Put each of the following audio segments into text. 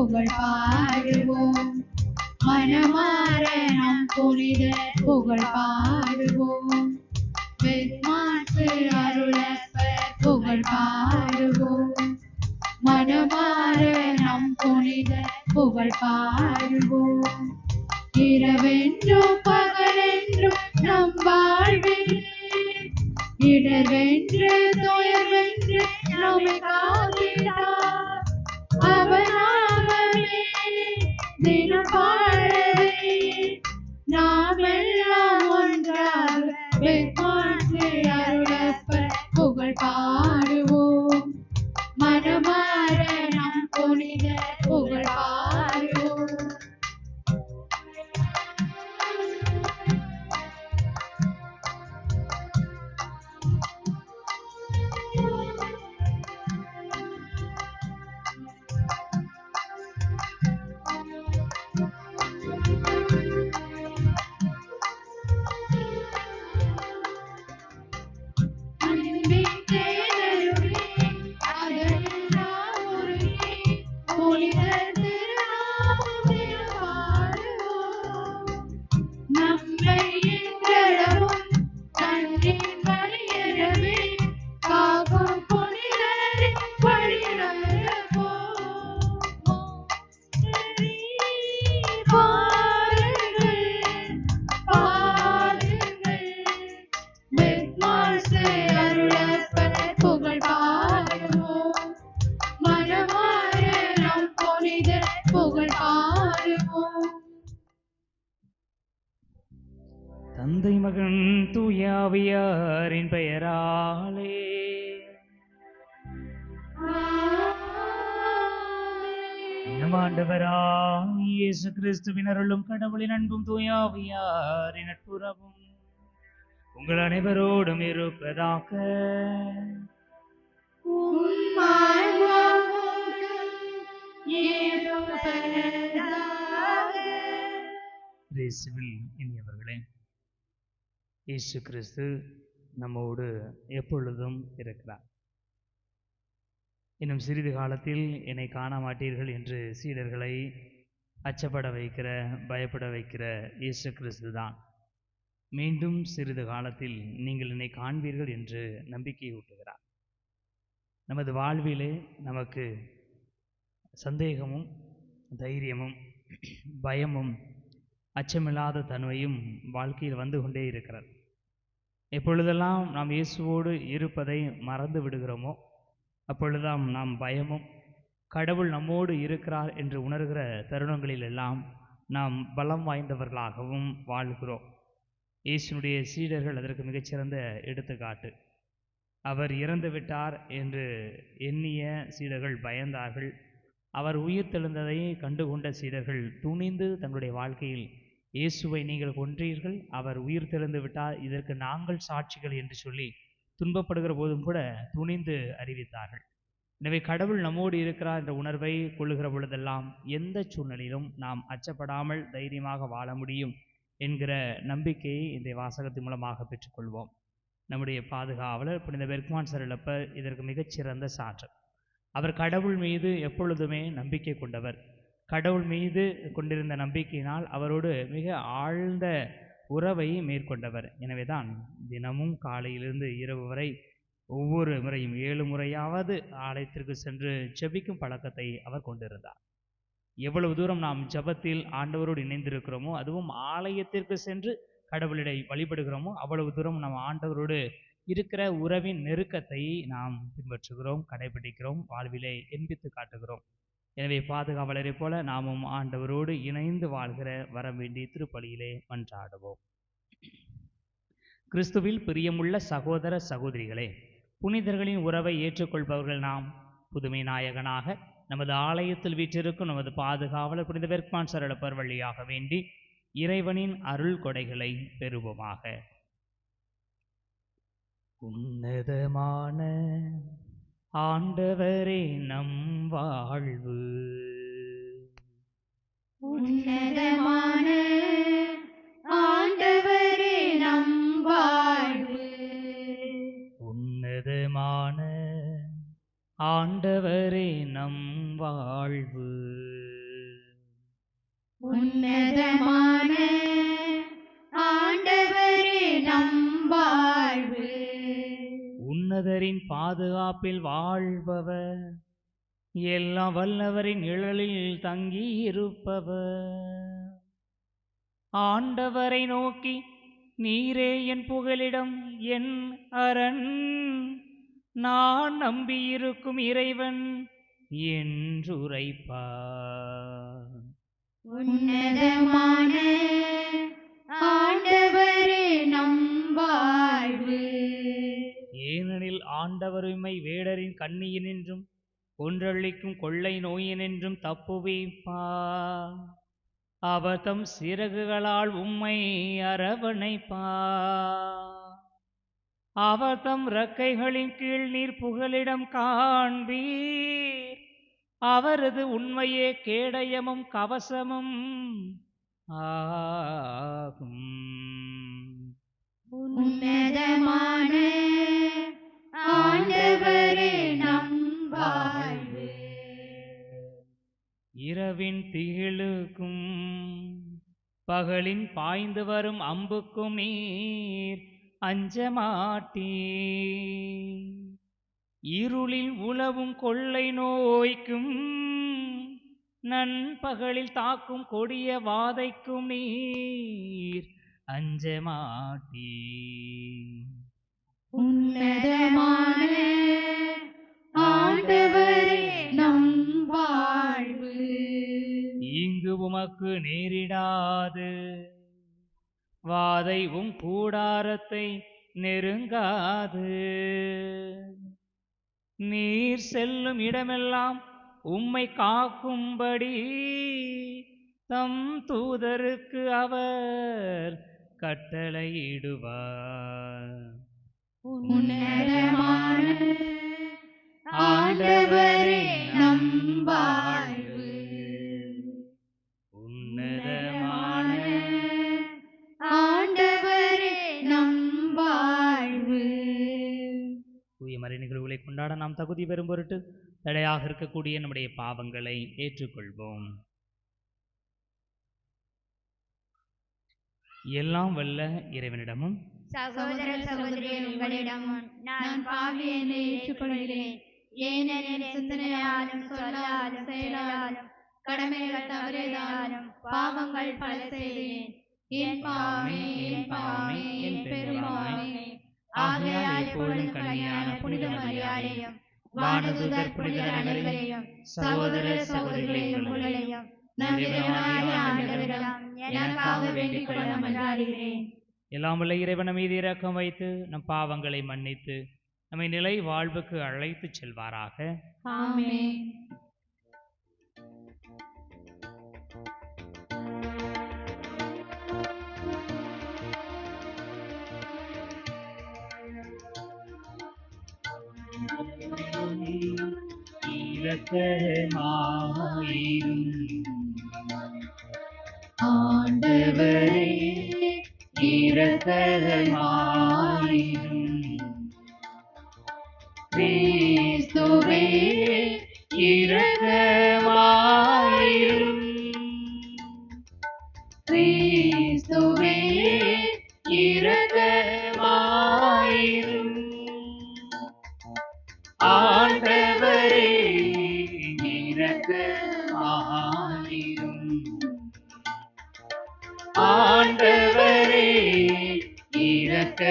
புகழ் பாடுவோம். மனமார நம் புனித புகழ் பாடுவோம். பெருமாற்று அருளப்பர் புகழ் பாடுவோம். மனமார நம் புனித புகழ் பாடுவோம். இரவென்றும் பகலென்றும் நம் வாழ்வில் இடர்வென்று துயர்வென்று நம்மை காத்திட்டார். அவர் நாமமே தினம் பாடவே நாம் எல்லாம் ஒன்றாக பெருமாற்று அருளப்பர் புகழ் பாடுவோம். மனமார நம் புனித புகழ் பாடுவோம். தந்தை மகன் தூயாவியாரின் பெயராலே நம் ஆண்டவராகிய இயேசு கிறிஸ்துவின் அருளும் கடவுளின் அன்பும் தூயாவியாரின் நட்புறவும் உங்கள் அனைவரோடும் இருப்பதாக. இயேசுவில் இனியவர்களே, இயேசு கிறிஸ்து நம்மோடு எப்பொழுதும் இருக்கிறார். இன்னும் சிறிது காலத்தில் என்னை காண மாட்டீர்கள் என்று சீடர்களை அச்சப்பட வைக்கிற பயப்பட வைக்கிற இயேசு கிறிஸ்து தான் மீண்டும் சிறிது காலத்தில் நீங்கள் என்னை காண்பீர்கள் என்று நம்பிக்கை ஊட்டுகிறார். நமது வாழ்விலே நமக்கு சந்தேகமும் தைரியமும் பயமும் அச்சமில்லாத தன்மையும் வாழ்க்கையில் வந்து கொண்டே இருக்கிறது. எப்பொழுதெல்லாம் நாம் இயேசுவோடு இருப்பதை மறந்து விடுகிறோமோ அப்பொழுதுதான் நாம் பயமும் கடவுள் நம்மோடு இருக்கிறார் என்று உணர்கிற தருணங்களில் எல்லாம் நாம் பலம் வாய்ந்தவர்களாகவும் வாழ்கிறோம். இயேசுனுடைய சீடர்கள் அதற்கு மிகச்சிறந்த எடுத்துக்காட்டு. அவர் இறந்து விட்டார் என்று எண்ணிய சீடர்கள் பயந்தார்கள். அவர் உயிர் தெழுந்ததை கண்டுகொண்ட சீடர்கள் துணிந்து தங்களுடைய வாழ்க்கையில் இயேசுவை நீங்கள் கொன்றீர்கள், அவர் உயிர் தெழுந்து விட்டார், இதற்கு நாங்கள் சாட்சிகள் என்று சொல்லி துன்பப்படுகிற போதும் கூட துணிந்து அறிவித்தார்கள். எனவே கடவுள் நம்மோடு இருக்கிறார் என்ற உணர்வை கொள்ளுகிற பொழுதெல்லாம் எந்த சூழ்நிலையிலும் நாம் அச்சப்படாமல் தைரியமாக வாழ முடியும் என்கிற நம்பிக்கையை இந்த வாசகத்தின் மூலமாக பெற்றுக்கொள்வோம். நம்முடைய பாதுகாவலர் புனித பெர்க்மான் சரளப்பர் இதற்கு மிகச்சிறந்த சான்று. அவர் கடவுள் மீது எப்பொழுதுமே நம்பிக்கை கொண்டவர். கடவுள் மீது கொண்டிருந்த நம்பிக்கையினால் அவரோடு மிக ஆழ்ந்த உறவை மேற்கொண்டவர். எனவேதான் தினமும் காலையிலிருந்து இரவு வரை ஒவ்வொரு முறையும் 7 முறையாவது ஆலயத்திற்கு சென்று ஜெபிக்கும் பழக்கத்தை அவர் கொண்டிருந்தார். எவ்வளவு தூரம் நாம் ஜெபத்தில் ஆண்டவரோடு இணைந்திருக்கிறோமோ, அதுவும் ஆலயத்திற்கு சென்று கடவுளிடை வழிபடுகிறோமோ, அவ்வளவு தூரம் நாம் ஆண்டவரோடு இருக்கிற உறவின் நெருக்கத்தை நாம் பின்பற்றுகிறோம், கடைபிடிக்கிறோம், வாழ்விலே எண்பித்து காட்டுகிறோம். எனவே பாதுகாவலரை போல நாமும் ஆண்டவரோடு இணைந்து வாழ்கிற வரம் வேண்டி திருப்பலியிலே மன்றாடுவோம். கிறிஸ்துவில் பிரியமுள்ள சகோதர சகோதரிகளே, புனிதர்களின் உறவை ஏற்றுக்கொள்பவர்கள் நாம். புதுமை நாயகனாக நமது ஆலயத்தில் வீற்றிருக்கும் நமது பாதுகாவலர் புனித பெர்க்மான் சரளப்பர் வழியாக வேண்டி இறைவனின் அருள் கொடைகளை பெறுவோமாக. உன்னதமான ஆண்டவரே நம் வாழ்வு, உன்னதமான ஆண்டவரே நம் வாழ்வு, உன்னதமான ஆண்டவரே நம் வாழ்வு, உன்னதமான ஆண்டவரே நம் வாழ்வு. உன்னதரின் பாதுகாப்பில் வாழ்பவர், எல்லாம் வல்லவரின் நிழலில் தங்கியிருப்பவர். ஆண்டவரை நோக்கி, நீரே என் புகலிடம், என் அரண், நான் நம்பியிருக்கும் இறைவன் என்றுரைப்பார். உன்னதமான ஆண்டவரே நம் வாழ்வு. ஏனெனில் ஆண்டவர் உம்மை வேடரின் கண்ணியினின்றும் ஒன்றளிக்கும் கொள்ளை நோயினின்றும் தப்புவிப்பார். அவர் தம் சிறகுகளால் உம்மை அரவணைப்பார். அவர் தம் இறக்கைகளின் கீழ் நீர் புகலிடம் காண்பீர். அவரது உண்மையே கேடயமும் கவசமும் ஆகும். உன்னதமான ஆண்டவரே நம் வாழ்வு. இரவின் திகிலுக்கும் பகலின் பாய்ந்து வரும் அம்புக்கும் நீர் அஞ்ச மாட்டீர். இருளில் உலவும் கொள்ளை நோய்க்கும் நண்பகலில் தாக்கும் கொடிய வாதைக்கும் நீர் அஞ்ச மாட்டீர். உன்னதமான ஆண்டவரே நம் வாழ்வு. இங்கு உமக்கு நேரிடாது, வாதை கூடாரத்தை நெருங்காது. நீர் செல்லும் இடமெல்லாம் உம்மை காக்கும்படி தம் தூதருக்கு அவர் கட்டளையிடுவார். உன்னதமான ஆண்டவரே நம் வாழ்வு. உன்னதமான ஆண்டவரே நம் வாழ்வு. தூய மறை நிகழ்வுகளை கொண்டாட நாம் தகுதி பெறும் பொருட்டு தடையாக இருக்கக்கூடிய நம்முடைய பாவங்களை ஏற்றுக்கொள்வோம். எல்லாம் வல்ல இறைவனிடமும் சகோதர சகோதரிகள் உங்களிடமும் நான் பாவி என்னை ஏற்றுக்கொள்கிறேன். ஏனெனில் சிந்தனையாலும் சொல்லாலும் செயலாலும் கடமைகள் தவறியதாலும் பாவங்கள் பல செய்தேன். என் பாவமே, என் பாவமே, என் பெரும்பாவமே. ஆகையால் எப்பொழுதும் கன்னியான புனித மரியாதையும் வானதூதர் புனிதர் அனைவரையும் சகோதர சகோதரிகளையும் உங்களையும் நம் இறைவனாகிய ஆண்டவரிடம் எனக்காக வேண்டிக் கொள்ள மன்றாடுகிறேன். எல்லாம் வல்ல இறைவன் மீது இரக்கம் வைத்து நம் பாவங்களை மன்னித்து நம்மை நிலை வாழ்வுக்கு அழைத்து செல்வாராக. ஆமென். ஆண்டவரே இரக்கமாயிரும். கிறிஸ்துவே இரக்கமாயிரும். கிறிஸ்துவே இரக்கமாயிரும். ஆண்டவரே இரக்கமாயிரும். ஆண்டவரே இரக்கமாயிரும்.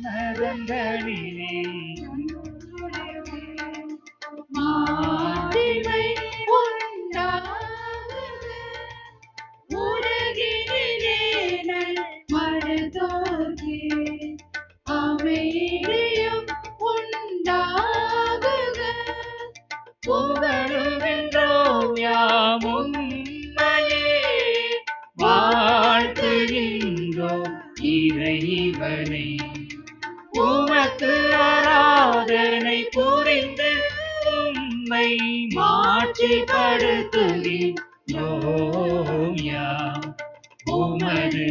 நரங்களிலே மாட்சிமை உண்டாகுக. உலகினிலே நல்மனதோர்க்கு அமைதியும் உண்டாகுக. புகழுகின்றோம் யாம் உம்மையே, வாழ்த்துகின்றோம் இறைவனை. உமக்கு ஆராதனை புரிந்து உம்மை மாட்சிப்படுத்துகின்றோம் லோயா உமது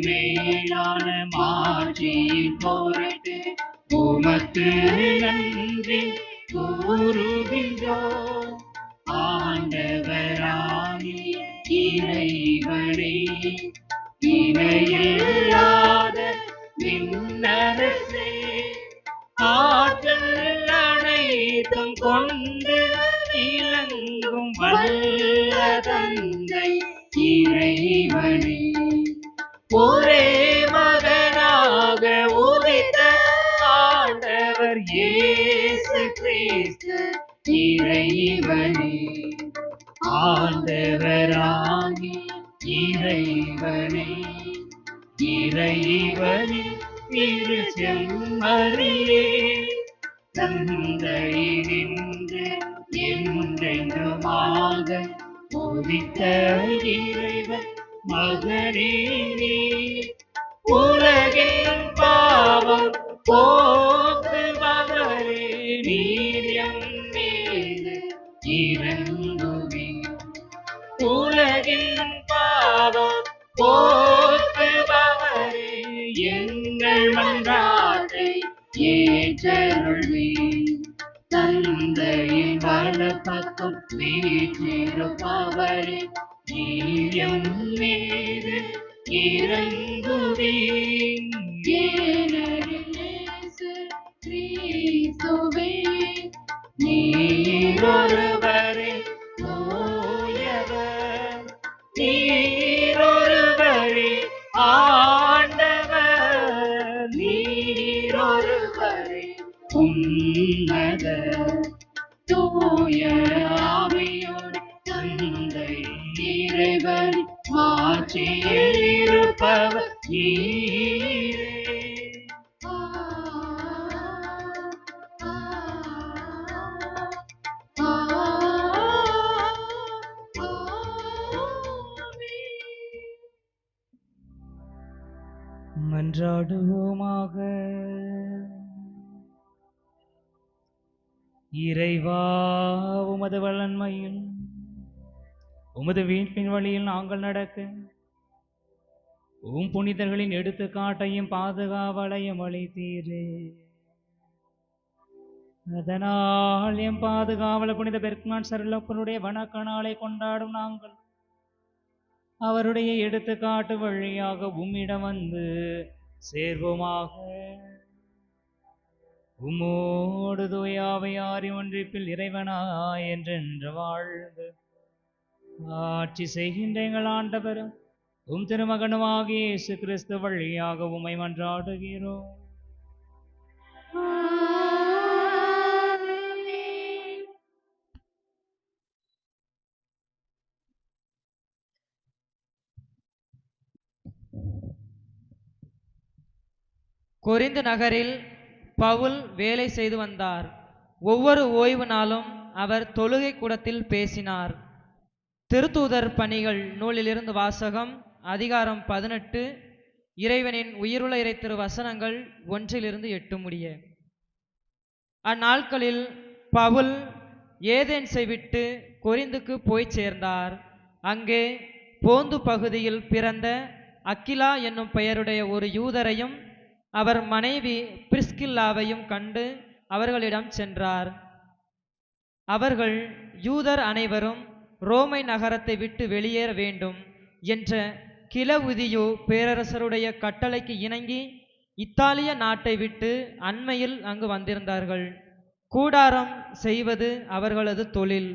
மேலான மாட்சியின் பொருட்டு உமக்கு நன்றி கூறுகின்றோம். ஆண்டவராகிய இறைவனே, இணையில்லாத விண்ணரசே, ஆற்றல் அனைத்தும் கொண்டு இலங்கும் வல்ல தந்தை இறைவனே, ஒரே மகனாக உதித்த ஆண்டவர் இயேசு கிறிஸ்து இறைவனே, ஆண்டவராகிய இறைவனே, இறைவனின் திரு செம்மறியே, தந்தையினின்று என்றென்றுமாக உதித்த இறைவன் மகனே நீர், உலகின் பாவம் போக்குபவரே நீர் எம் மீது இறங்குவீர். உலகின் பாவம் போக்குபவரே எங்கள் மன்றாட்டை ஏற்றருள்வீர். தந்தையின் வலப்பக்கம் வீற்றிருப்பவரே நீர் எம் மீது இறங்குவீர். ஏனெனில் இயேசு கிறிஸ்துவே நீர் ஒருவரே தூயவர், நீர் ஒருவரே ஆண்டவர், நீர் ஒருவரே உன்னதர். தூய ஆவியோடு தந்தை இறைவன் ஆட்சியில் இருப்பவர் நீரே. மன்றாடுவோமாக. இறைவா, உமது வல்லன்மையில் உமது வீட்டின் வழியில் நாங்கள் நடக்க புனிதர்களின் எடுத்துக்காட்டையும் பாதுகாவலையும் அளித்தீரே. அதனால் எம் பாதுகாவலர் புனித பெர்க்னாட் சருளப்பனுடைய வணக்க நாளை கொண்டாடும் நாங்கள் அவருடைய எடுத்துக்காட்டு வழியாக உம்மிடம் வந்து சேர்வோமாக. உம்மோடு தூயாவையாரி ஒன்றிப்பில் இறைவனாய் என்றென்று வாழ்ந்து ஆட்சி செய்கின்ற எங்கள் ஆண்டவரும் உம் திருமகனுமாகிய இயேசு கிறிஸ்து வழியாக உம்மை மன்றாடுகிறோம். கொரிந்து நகரில் பவுல் வேலை செய்து வந்தார். ஒவ்வொரு ஓய்வு நாளும் அவர் தொழுகை கூடத்தில் பேசினார். திருத்தூதர் பணிகள் நூலிலிருந்து வாசகம். அதிகாரம் 18. இறைவனின் உயிருள்ள இறை திரு வசனங்கள் 1-8 முடிய. அந்நாட்களில் பவுல் ஏதென்ஸை விட்டு கொரிந்துக்கு போய் சேர்ந்தார். அங்கே போந்து பகுதியில் பிறந்த அக்கிலா என்னும் பெயருடைய ஒரு யூதரையும் அவர் மனைவி பிரிஸ்கில்லாவையும் கண்டு அவர்களிடம் சென்றார். அவர்கள் யூதர் அனைவரும் ரோமை நகரத்தை விட்டு வெளியேற வேண்டும் என்ற கிலவுதியு பேரரசருடைய கட்டளைக்கு இணங்கி இத்தாலிய நாட்டை விட்டு அண்மையில் அங்கு வந்திருந்தார்கள். கூடாரம் செய்வது அவர்களது தொழில்.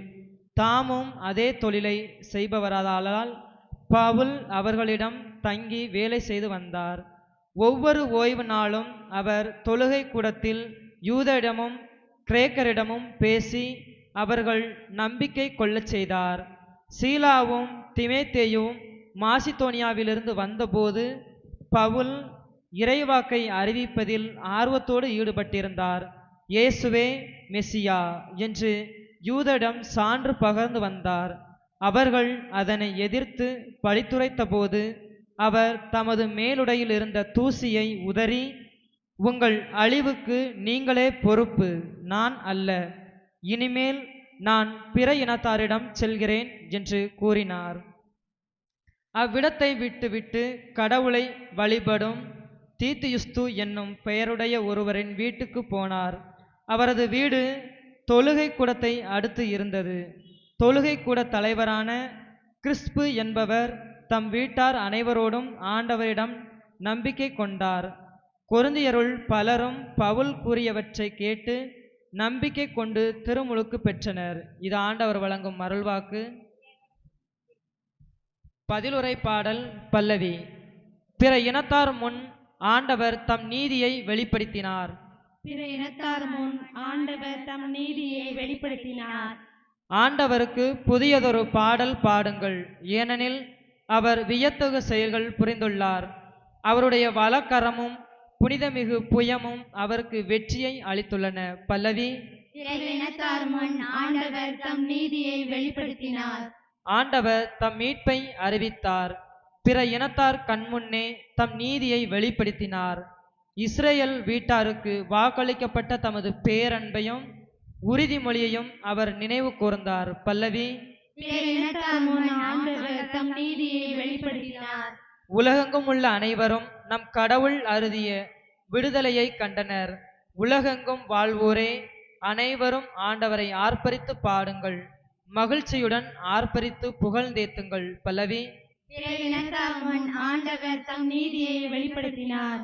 தாமும் அதே தொழிலை செய்பவராதலால் பவுல் அவர்களிடம் தங்கி வேலை செய்து வந்தார். ஒவ்வொரு ஓய்வு நாளும் அவர் தொழுகை கூடத்தில் யூதரிடமும் கிரேக்கரிடமும் பேசி அவர்கள் நம்பிக்கை கொள்ளச் செய்தார். சீலாவும் திமேத்தேயும் மாசிதோனியாவிலிருந்து வந்தபோது பவுல் இறைவாக்கை அறிவிப்பதில் ஆர்வத்தோடு ஈடுபட்டிருந்தார். இயேசுவே மெசியா என்று யூதரிடம் சான்று பகர்ந்து வந்தார். அவர்கள் அதனை எதிர்த்து பழித்துரைத்த போது அவர் தமது மேலுடையில் இருந்த தூசியை உதறி, உங்கள் அழிவுக்கு நீங்களே பொறுப்பு, நான் அல்ல. இனிமேல் நான் பிற இனத்தாரிடம் செல்கிறேன் என்று கூறினார். அவ்விடத்தை விட்டுவிட்டு கடவுளை வழிபடும் தீத்தியுஸ்து என்னும் பெயருடைய ஒருவரின் வீட்டுக்கு போனார். அவரது வீடு தொழுகை கூடத்தை அடுத்து இருந்தது. தொழுகை கூட தலைவரான கிறிஸ்பு என்பவர் தம் வீட்டார் அனைவரோடும் ஆண்டவரிடம் நம்பிக்கை கொண்டார். கொரிந்தியருள் பலரும் பவுல் கூறியவற்றை கேட்டு நம்பிக்கை கொண்டு திருமுழுக்கு பெற்றனர். இது ஆண்டவர் வழங்கும் அருள்வாக்கு. பதிலுரை பாடல் பல்லவி. பிற இனத்தார் முன் ஆண்டவர் தம் நீதியை வெளிப்படுத்தினார். பிற இனத்தார் முன் ஆண்டவர் தம் நீதியை வெளிப்படுத்தினார். ஆண்டவருக்கு புதியதொரு பாடல் பாடுங்கள், ஏனெனில் அவர் வியத்தகு செயல்கள் புரிந்துள்ளார். அவருடைய வலக்கரமும் புனிதமிகு புயமும் அவருக்கு வெற்றியை அளித்துள்ளன. பல்லவி. பிற இனத்தார் முன் ஆண்டவர் தம் நீதியை வெளிப்படுத்தினார். ஆண்டவர் தம் மீட்பை அறிவித்தார். பிற இனத்தார் கண்முன்னே தம் நீதியை வெளிப்படுத்தினார். இஸ்ரேல் வீட்டாருக்கு வாக்களிக்கப்பட்ட தமது பேரன்பையும் உறுதிமொழியையும் அவர் நினைவு கூர்ந்தார். பல்லவி. பிற இனத்தார் முன் ஆண்டவர் தம் நீதியை வெளிப்படுத்தினார். உலகெங்கும் உள்ள அனைவரும் நம் கடவுள் அருளிய விடுதலையை கண்டனர். உலகெங்கும் வாழ்வோரே அனைவரும் ஆண்டவரை ஆர்ப்பரித்து பாடுங்கள், மகிழ்ச்சியுடன் ஆர்ப்பரித்து புகழ்ந்தேத்துங்கள். பல்லவி. பிற இனத்தார் முன் ஆண்டவர் தம் நீதியை வெளிப்படுத்தினார்.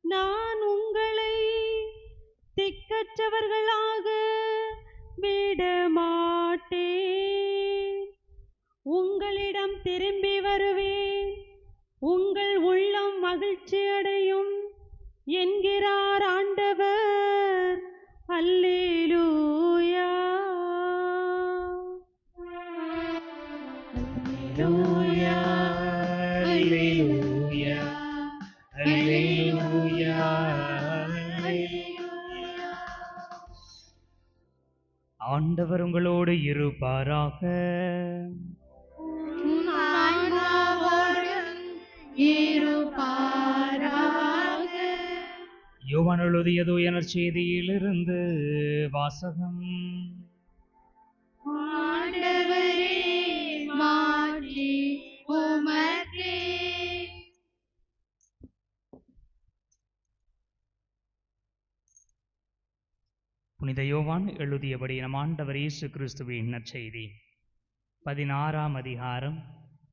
நான் உங்களை திக்கற்றவர்களாக விட மாட்டேன். உங்களிடம் திரும்பி வருவேன். உங்கள் உள்ளம் மகிழ்ச்சி அடையும் என்கிறார் ஆண்டவர். அல்லேலூயா. ஆண்டவர் உங்களோடு இருப்பாராக. யோவான் எழுதிய தூய நற்செய்தியிலிருந்து வாசகம். ஆண்டவரே மாட்சி உமக்கே. புனித யோவான் எழுதியபடி நம் ஆண்டவர் இயேசு கிறிஸ்துவின் நற்செய்தி 16ஆம் அதிகாரம்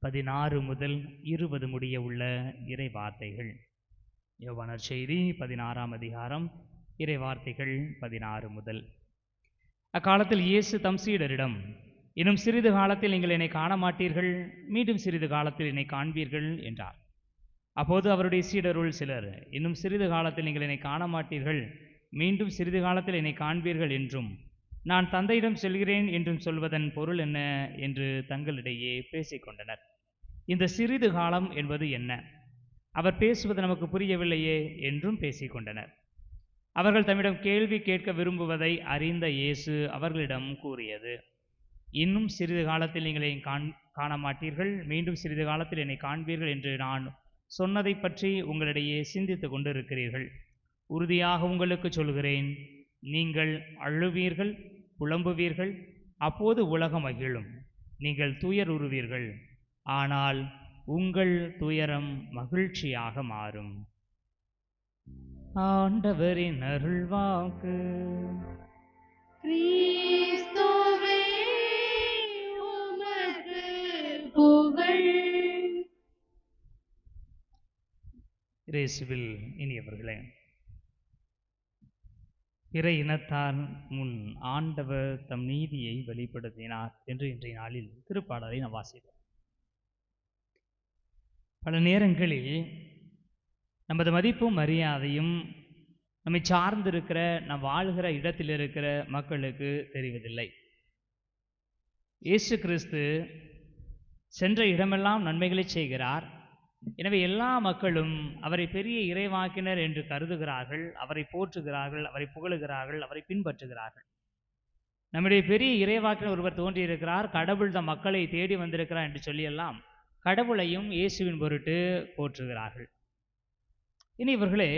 16 முதல் 20 முடிய உள்ள இறை வார்த்தைகள். யோவான் நற்செய்தி 16ஆம் அதிகாரம் இறை வார்த்தைகள் 16 முதல். அக்காலத்தில் இயேசு தம் சீடரிடம், இன்னும் சிறிது காலத்தில் நீங்கள் என்னை காண மாட்டீர்கள், மீண்டும் சிறிது காலத்தில் என்னை காண்பீர்கள் என்றார். அப்போது அவருடைய சீடருள் சிலர், இன்னும் சிறிது காலத்தில் நீங்கள் என்னை காண மாட்டீர்கள், மீண்டும் சிறிது காலத்தில் என்னை காண்பீர்கள் என்றும், நான் தந்தையிடம் செல்கிறேன் என்றும் சொல்வதன் பொருள் என்ன என்று தங்களிடையே பேசிக்கொண்டனர். இந்த சிறிது காலம் என்பது என்ன? அவர் பேசுவது நமக்கு புரியவில்லையே என்றும் பேசிக்கொண்டனர். அவர்கள் தம்மிடம் கேள்வி கேட்க விரும்புவதை அறிந்த இயேசு அவர்களிடம் கூறியது, இன்னும் சிறிது காலத்தில் நீங்கள் என்னை காண மாட்டீர்கள், மீண்டும் சிறிது காலத்தில் என்னை காண்பீர்கள் என்று நான் சொன்னதை பற்றி உங்களிடையே சிந்தித்து கொண்டு இருக்கிறீர்கள். உறுதியாக உங்களுக்கு சொல்கிறேன், நீங்கள் அழுவீர்கள், புலம்புவீர்கள், அப்போது உலகம் மகிழும். நீங்கள் துயருறுவீர்கள், ஆனால் உங்கள் துயரம் மகிழ்ச்சியாக மாறும். ஆண்டவரின் அருள்வாக்கு. கிறிஸ்துவே உமக்கு புகழ். இயேசுவில் இனியவர்களே, பிற இனத்தார் முன் ஆண்டவர் தம் நீதியை வெளிப்படுத்தினார் என்று இன்றைய நாளில் திருப்பாடலை நாம் வாசிக்கிறோம். பல நேரங்களில் நமது மதிப்பும் மரியாதையும் நம்மை சார்ந்திருக்கிற நம் வாழ்கிற இடத்தில் இருக்கிற மக்களுக்கு தெரிவதில்லை. இயேசு கிறிஸ்து சென்ற இடமெல்லாம் நன்மைகளை செய்கிறார். எனவே எல்லா மக்களும் அவரை பெரிய இறைவாக்கினர் என்று கருதுகிறார்கள், அவரை போற்றுகிறார்கள், அவரை புகழுகிறார்கள், அவரை பின்பற்றுகிறார்கள். நம்முடைய பெரிய இறைவாக்கினர் ஒருவர் தோன்றியிருக்கிறார், கடவுள் தம் மக்களை தேடி வந்திருக்கிறார் என்று சொல்லியெல்லாம் கடவுளையும் இயேசுவின் பொருட்டு போற்றுகிறார்கள். இனி இவர்களே,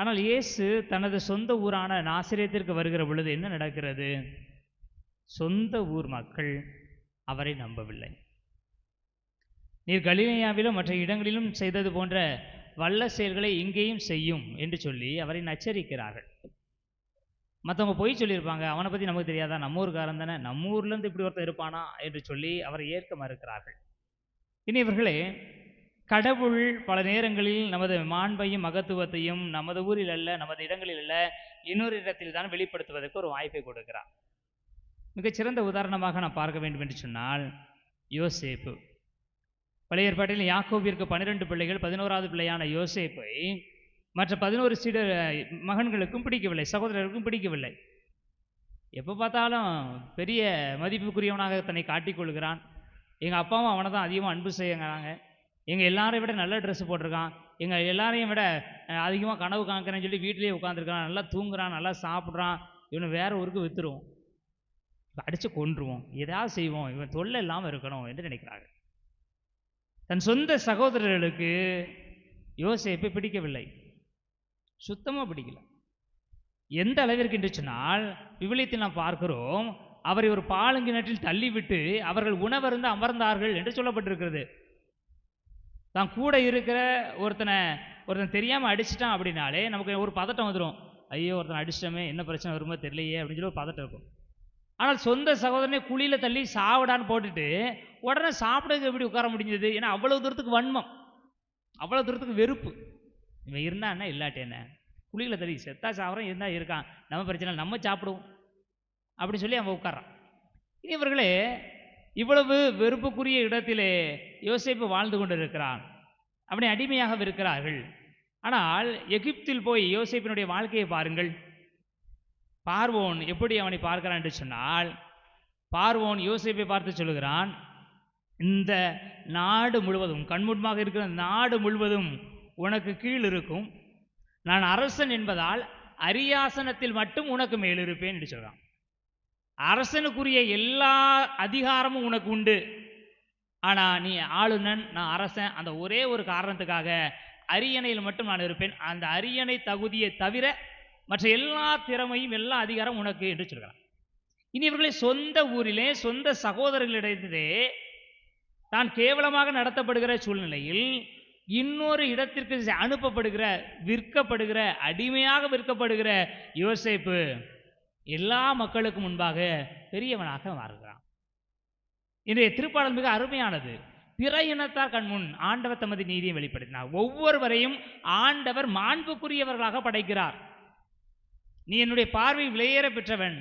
ஆனால் இயேசு தனது சொந்த ஊரான நாசரேத்திற்கு வருகிற பொழுது என்ன நடக்கிறது? சொந்த ஊர் மக்கள் அவரை நம்பவில்லை. நீர் கலிலேயாவிலும் மற்ற இடங்களிலும் செய்தது போன்ற வல்ல செயல்களை இங்கேயும் செய்யும் என்று சொல்லி அவரை நச்சரிக்கிறார்கள். மற்றவங்க போய் சொல்லியிருப்பாங்க, அவனை பற்றி நமக்கு தெரியாதா, நம்ம ஊருக்காரன் தானே, நம்ம ஊர்லேருந்து இப்படி ஒருத்தர் இருப்பானா என்று சொல்லி அவரை ஏற்க மறுக்கிறார்கள். இனி இவர்களே, கடவுள் பல நேரங்களில் நமது மாண்பையும் மகத்துவத்தையும் நமது ஊரில் அல்ல, நமது இடங்களில் அல்ல, இன்னொரு இடத்தில் தான் வெளிப்படுத்துவதற்கு ஒரு வாய்ப்பை கொடுக்கிறார். மிகச்சிறந்த உதாரணமாக நாம் பார்க்க வேண்டும் என்று சொன்னால் யோசேப்பு. பழைய ஏற்பாட்டில் யாக்கோபிற்கு 12 பிள்ளைகள், 11வது பிள்ளையான யோசேப்பை மற்ற 11 சீடர் மகன்களுக்கும் பிடிக்கவில்லை, சகோதரருக்கும் பிடிக்கவில்லை. எப்போ பார்த்தாலும் பெரிய மதிப்புக்குரியவனாக தன்னை காட்டிக்கொள்கிறான். எங்கள் அப்பாவும் அவனை தான் அதிகமாக அன்பு செய்யுங்கிறாங்க, எங்கள் எல்லாரையும் விட நல்ல ட்ரெஸ் போட்டிருக்கான், எங்கள் எல்லாரையும் விட அதிகமாக கனவு காண்கிறேன்னு சொல்லி வீட்டிலேயே உட்காந்துருக்கான், நல்லா தூங்குறான், நல்லா சாப்பிட்றான், இவனை வேற ஊருக்கு விற்றுருவோம், அடித்து கொன்றுவோம், ஏதாவது செய்வோம், இவன் தொல்லை இல்லாமல் இருக்கணும் என்று நினைக்கிறாங்க. தன் சொந்த சகோதரர்களுக்கு யோசேப்பை பிடிக்கவில்லை, சுத்தமாக பிடிக்கல. எந்த அளவிற்கு என்று சொன்னால் விவிலியத்தில் நாம் பார்க்கிறோம், அவரை ஒரு பாலுங்கிணற்றில் தள்ளிவிட்டு அவர்கள் உணவருந்து அமர்ந்தார்கள் என்று சொல்லப்பட்டிருக்கிறது. தான் கூட இருக்கிற ஒருத்தன் தெரியாமல் அடிச்சிட்டான் அப்படின்னாலே நமக்கு ஒரு பதட்டம் வந்துடும், ஐயோ ஒருத்தன் அடிச்சிட்டோமே, என்ன பிரச்சனை வருமோ தெரியலையே அப்படின்னு சொல்லி ஒரு பதட்டம் இருக்கும். ஆனால் சொந்த சகோதரனை குழியில் தள்ளி சாவிடான்னு போட்டுட்டு உடனே சாப்பிடுங்க எப்படி உட்கார முடிஞ்சது? ஏன்னா அவ்வளோ தூரத்துக்கு வன்மம், அவ்வளோ தூரத்துக்கு வெறுப்பு. இவன் இருந்தா என்ன இல்லாட்டி என்ன, குழியில் தள்ளி செத்தா சாப்பிட்றான், இருந்தால் இருக்கான், நம்ம பிரச்சனை நம்ம சாப்பிடுவோம் அப்படின்னு சொல்லி அவன் உட்காரான். இவர்களே, இவ்வளவு வெறுப்புக்குரிய இடத்திலே யோசேப்பு வாழ்ந்து கொண்டு இருக்கிறான், அப்படி அடிமையாக இருக்கிறார்கள். ஆனால் எகிப்தில் போய் யோசேப்பினுடைய வாழ்க்கையை பாருங்கள். பார்வோன் எப்படி அவனை பார்க்கிறான் என்று சொன்னால், பார்வோன் யோசேப்பை பார்த்து சொல்லுகிறான், இந்த நாடு முழுவதும், கண்முன்பாக இருக்கிற நாடு முழுவதும் உனக்கு கீழ் இருக்கும், நான் அரசன் என்பதால் அரியாசனத்தில் மட்டும் உனக்கு மேல் இருப்பேன் என்று சொல்கிறான். அரசனுக்குரிய எல்லா அதிகாரமும் உனக்கு உண்டு, ஆனால் நீ ஆளுநன், நான் அரசன், அந்த ஒரே ஒரு காரணத்துக்காக அரியணையில் மட்டும் நான் இருப்பேன், அந்த அரியணை தகுதியை தவிர மற்ற எல்லா திறமையும் எல்லா அதிகாரம் உனக்கு என்று சொல்கிறான். இனி இவர்களை சொந்த ஊரிலே சொந்த சகோதரர்களிடத்திலே தான் கேவலமாக நடத்தப்படுகிற சூழ்நிலையில் இன்னொரு இடத்திற்கு அனுப்பப்படுகிற, விற்கப்படுகிற, அடிமையாக விற்கப்படுகிற யோசேப்பு எல்லா மக்களுக்கு முன்பாக பெரியவனாக மாறுகிறான். இன்றைய திருப்பாடல் மிக அருமையானது. பிற இனத்தார் கண்முன் ஆண்டவர் தமது நீதியை வெளிப்படுத்தினார். ஒவ்வொருவரையும் ஆண்டவர் மாண்புக்குரியவர்களாக படைக்கிறார். நீ என்னுடைய பார்வை விலையேற பெற்றவன்,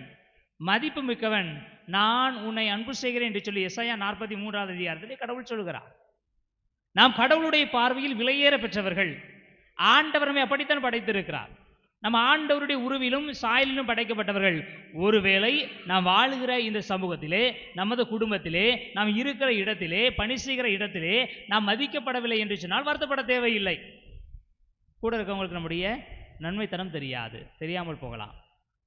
மதிப்பு மிக்கவன், நான் உன்னை அன்பு செய்கிறேன் என்று சொல்லி எசாயா 43வது அதிகாரத்திலே கடவுள் சொல்கிறார். நாம் கடவுளுடைய பார்வையில் விலையேற பெற்றவர்கள். ஆண்டவர் நம்மை அப்படித்தான் படைத்திருக்கிறார். நம்ம ஆண்டவருடைய உருவிலும் சாயலிலும் படைக்கப்பட்டவர்கள். ஒருவேளை நாம் வாழுகிற இந்த சமூகத்திலே, நமது குடும்பத்திலே, நாம் இருக்கிற இடத்திலே, பணி செய்கிற இடத்திலே நாம் மதிக்கப்படவில்லை என்று சொன்னால் வருத்தப்பட தேவையில்லை. கூட இருக்கவங்களுக்கு நம்முடைய நன்மைத்தனம் தெரியாமல் போகலாம்.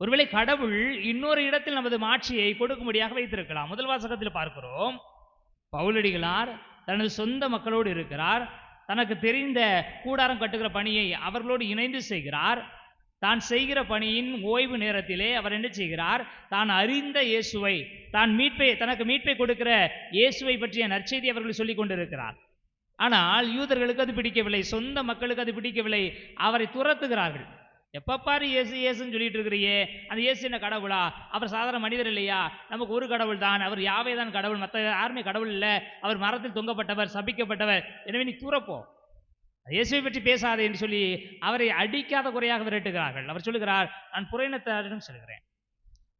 ஒருவேளை கடவுள் இன்னொரு இடத்தில் நமது மாட்சியை கொடுக்கும்படியாக வைத்திருக்கலாம். முதல் வாசகத்தில் பார்க்கிறோம், பவுலடிகளார் தனது சொந்த மக்களோடு இருக்கிறார். தனக்கு தெரிந்த கூடாரம் கட்டுகிற பணியை அவர்களோடு இணைந்து செய்கிறார். தான் செய்கிற பணியின் ஓய்வு நேரத்திலே அவர் என்ன செய்கிறார்? தான் அறிந்த இயேசுவை, தனக்கு மீட்பை கொடுக்கிற இயேசுவை பற்றிய நற்செய்தி அவர்கள் சொல்லிக் கொண்டிருக்கிறார். ஆனால் யூதர்களுக்கு அது பிடிக்கவில்லை, சொந்த மக்களுக்கு அது பிடிக்கவில்லை. அவரை துரத்துகிறார்கள். எப்போ பாரு இயேசு இயேசுன்னு சொல்லிட்டு இருக்கிறியே, அந்த இயேசு என்ன கடவுளா? அவர் சாதாரண மனிதர் இல்லையா? நமக்கு ஒரு கடவுள் தான், அவர் யாவே தான் கடவுள், மற்ற யாருமே கடவுள் இல்லை, அவர் மரத்தில் தொங்கப்பட்டவர், சபிக்கப்பட்டவர், எனவே நீ தூரப்போ. இயேசுவை பற்றி பேசாதே என்று சொல்லி அவரை அடிக்காத குறையாக விரட்டுகிறார்கள். அவர் சொல்லுகிறார், நான் புற இனத்தாரிடம் சொல்கிறேன்.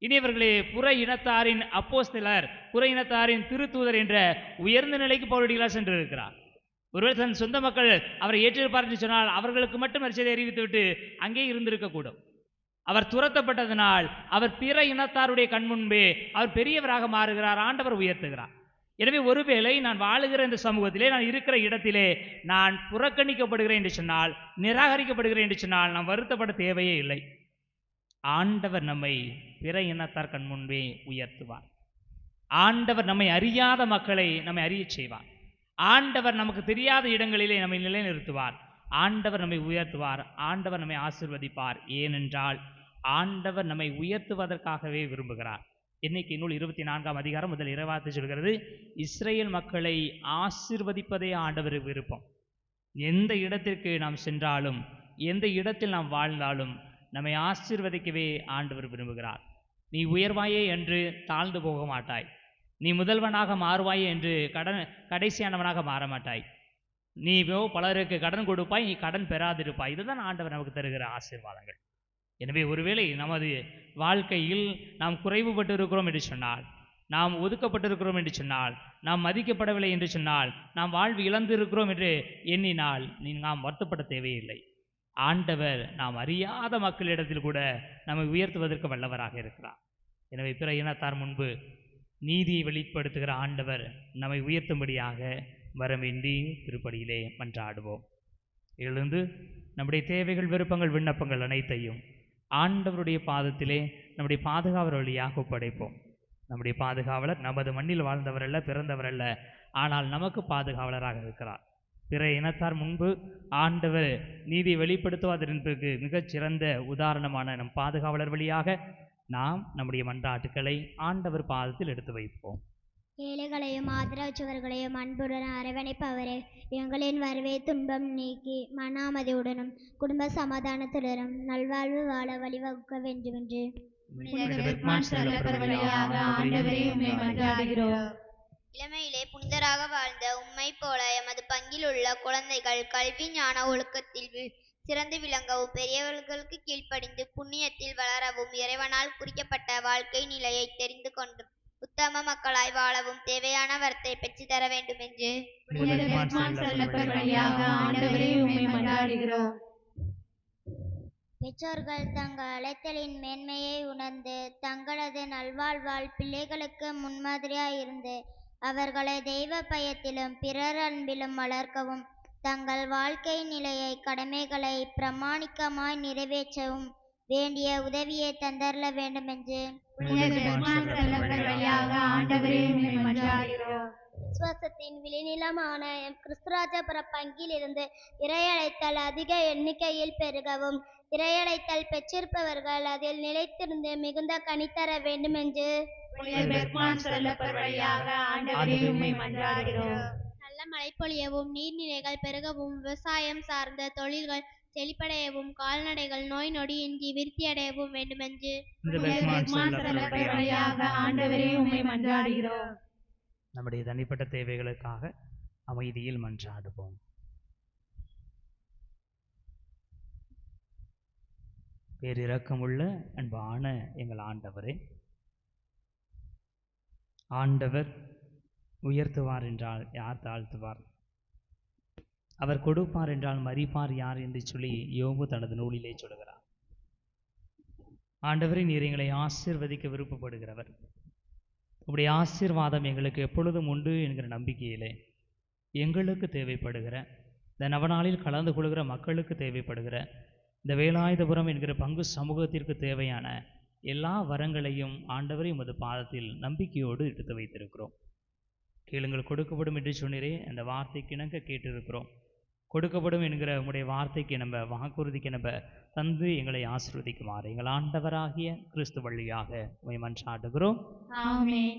இனியவர்களே, புற இனத்தாரின் அப்போஸ்தலர், புற இனத்தாரின் திருத்தூதர் என்ற உயர்ந்த நிலைக்கு பவுலடிகளார் சென்றிருக்கிறார். ஒருவேளை தன் சொந்த மக்கள் அவரை ஏற்றிருப்பார் என்று சொன்னால் அவர்களுக்கு மட்டும் நற்செய்தியை அறிவித்துவிட்டு அங்கே இருந்திருக்கக்கூடும். அவர் துரத்தப்பட்டதனால் அவர் பிற இனத்தாருடைய கண் முன்பே அவர் பெரியவராக மாறுகிறார், ஆண்டவர் உயர்த்துகிறார். எனவே ஒருவேளை நான் வாழுகிற இந்த சமூகத்திலே, நான் இருக்கிற இடத்திலே நான் புறக்கணிக்கப்படுகிறேன் என்று சொன்னால், நிராகரிக்கப்படுகிறேன் என்று சொன்னால் நாம் வருத்தப்பட தேவையே இல்லை. ஆண்டவர் நம்மை பிற இனத்தார் கண் முன்பே உயர்த்துவார். ஆண்டவர் நம்மை அறியாத மக்களை நம்மை அறியச் செய்வார். ஆண்டவர் நமக்கு தெரியாத இடங்களிலே நம்மை நிலைநிறுத்துவார். ஆண்டவர் நம்மை உயர்த்துவார். ஆண்டவர் நம்மை ஆசீர்வதிப்பார். ஏனென்றால் ஆண்டவர் நம்மை உயர்த்துவதற்காகவே விரும்புகிறார். எண்ணிக்கை நூல் 24ஆம் அதிகாரம் முதல் 20 சொல்கிறது, இஸ்ரேல் மக்களை ஆசீர்வதிப்பதே ஆண்டவருக்கு விருப்பம். எந்த இடத்திற்கு நாம் சென்றாலும், எந்த இடத்தில் நாம் வாழ்ந்தாலும் நம்மை ஆசீர்வதிக்கவே ஆண்டவர் விரும்புகிறார். நீ உயர்வாயே என்று தாழ்ந்து போக மாட்டாய். நீ முதல்வனாக மாறுவாயே என்று கடைசியானவனாக மாற மாட்டாய். நீ பலருக்கு கடன் கொடுப்பாய், நீ கடன் பெறாதிருப்பாய். இதுதான் ஆண்டவர் நமக்கு தருகிற ஆசீர்வாதங்கள். எனவே ஒருவேளை நமது வாழ்க்கையில் நாம் குறைவுபட்டு இருக்கிறோம் என்று சொன்னால், நாம் ஒதுக்கப்பட்டிருக்கிறோம் என்று சொன்னால், நாம் மதிக்கப்படவில்லை என்று சொன்னால், நாம் வாழ்வு இழந்து இருக்கிறோம் என்று எண்ணினால் நாம் வருத்தப்பட தேவையில்லை. ஆண்டவர் நாம் அறியாத மக்களிடத்தில் கூட நம்மை உயர்த்துவதற்கு வல்லவராக இருக்கிறார். எனவே பிற இனத்தார் முன்பு நீதியை வெளிப்படுத்துகிற ஆண்டவர் நம்மை உயர்த்தும்படியாக வரவேண்டி திருப்படியிலே மன்றாடுவோம். எழுந்து நம்முடைய தேவைகள், விருப்பங்கள், விண்ணப்பங்கள் அனைத்தையும் ஆண்டவருடைய பாதத்திலே நம்முடைய பாதுகாவலர் வழியாக ஒப்படைப்போம். நம்முடைய பாதுகாவலர் நமது மண்ணில் வாழ்ந்தவரல்ல, பிறந்தவரல்ல, ஆனால் நமக்கு பாதுகாவலராக இருக்கிறார். பிற இனத்தார் முன்பு ஆண்டவர் நீதியை வெளிப்படுத்துவதற்கு மிகச்சிறந்த உதாரணமான நம் பாதுகாவலர் வழியாக நாம் நம்முடைய மன்றாட்டுக்களை ஆண்டவர் பாதத்தில் எடுத்து வைப்போம். ஏழைகளையும் ஆதரவற்றவர்களையும் அன்புடன் அரவணைப்பவரே, எங்களின் வரவே துன்பம் நீக்கி மன அமைதியுடனும் குடும்ப சமாதானத்துடனும் நல்வாழ்வு வாழ வழிவகுக்க வேண்டுமென்று இளமையிலே புனிதராக வாழ்ந்த உம்மை போல எமது பங்கில் உள்ள குழந்தைகள் கல்வி ஞான ஒழுக்கத்தில் சிறந்து விளங்கவும், பெரியவர்களுக்கு கீழ்ப்படிந்து புண்ணியத்தில் வளரவும், இறைவனால் குறிக்கப்பட்ட வாழ்க்கை நிலையை தெரிந்து கொண்டு உத்தம மக்களாய் வாழவும் தேவையான வரத்தை பெற்று தர வேண்டும் என்று பெற்றோர்கள் தங்கள் அழைத்தலின் மேன்மையை உணர்ந்து தங்களது நல்வாழ்வால் பிள்ளைகளுக்கு முன்மாதிரியாயிருந்து அவர்களை தெய்வ பயத்திலும் பிறர் அன்பிலும் வளர்க்கவும், தங்கள் வாழ்க்கை நிலையை கடமைகளை பிரமாணிக்கமாய் நிறைவேற்றவும் வேண்டிய உதவியை தந்தரல வேண்டும் என்று விசுவாசத்தின் விளைநிலமான கிறிஸ்துராஜபுர பங்கிலிருந்து இறையழைத்தல் அதிக எண்ணிக்கையில் பெருகவும், இறையழைத்தல் பெற்றிருப்பவர்கள் அதில் நிலைத்திருந்து மிகுந்த கனித்தர வேண்டும் என்று நல்ல மழை பொழியவும், நீர்நிலைகள் பெருகவும், விவசாயம் சார்ந்த தொழில்கள் செழிப்படையவும், கால்நடைகள் நோய் நொடியின்றி விருத்தியடையவும் வேண்டுமென்று நம்முடைய தனிப்பட்ட தேவைகளுக்காக அமைதியில் மன்றாடுவோம். பேரிரக்கமுள்ள அன்பான எங்கள் ஆண்டவரே, ஆண்டவர் உயர்த்துவார் என்றால் யார் தாழ்த்துவார்? அவர் கொடுப்பார் என்றால் மறிப்பார் யார் என்று சொல்லி யோபு தனது நூலிலே சொல்கிறார். ஆண்டவரே, நீர் எங்களை ஆசீர்வதிக்க விருப்பப்படுகிறவர். உங்களுடைய ஆசீர்வாதம் எங்களுக்கு எப்பொழுதும் உண்டு என்கிற நம்பிக்கையிலே எங்களுக்கு தேவைப்படுகிற, இந்த நவநாளில் கலந்து கொள்கிற மக்களுக்கு தேவைப்படுகிற, இந்த வேலாயுதபுரம் என்கிற பங்கு சமூகத்திற்கு தேவையான எல்லா வரங்களையும் ஆண்டவரை உமது பாதத்தில் நம்பிக்கையோடு எடுத்து வைத்திருக்கிறோம். கேளுங்கள் கொடுக்கப்படும் என்று சொன்னீரே, அந்த வார்த்தைக்கு இணங்க கேட்டிருக்கிறோம். கொடுக்கப்படும் என்கிற உங்களுடைய வார்த்தைக்கு நம்ம வாக்குறுதிக்கு நம்ம தந்து எங்களை ஆசீர்வதிக்குமாறு எங்கள் ஆண்டவராகிய கிறிஸ்து வழியாக உம்மை மன்றாடுகிறோம். ஆமென்.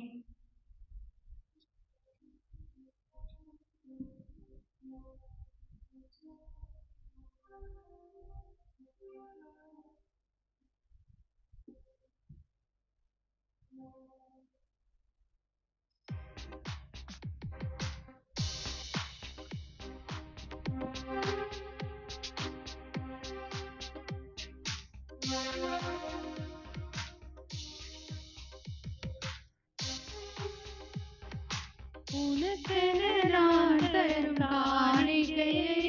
உனக்கென நான் தரும் காணிக்கையை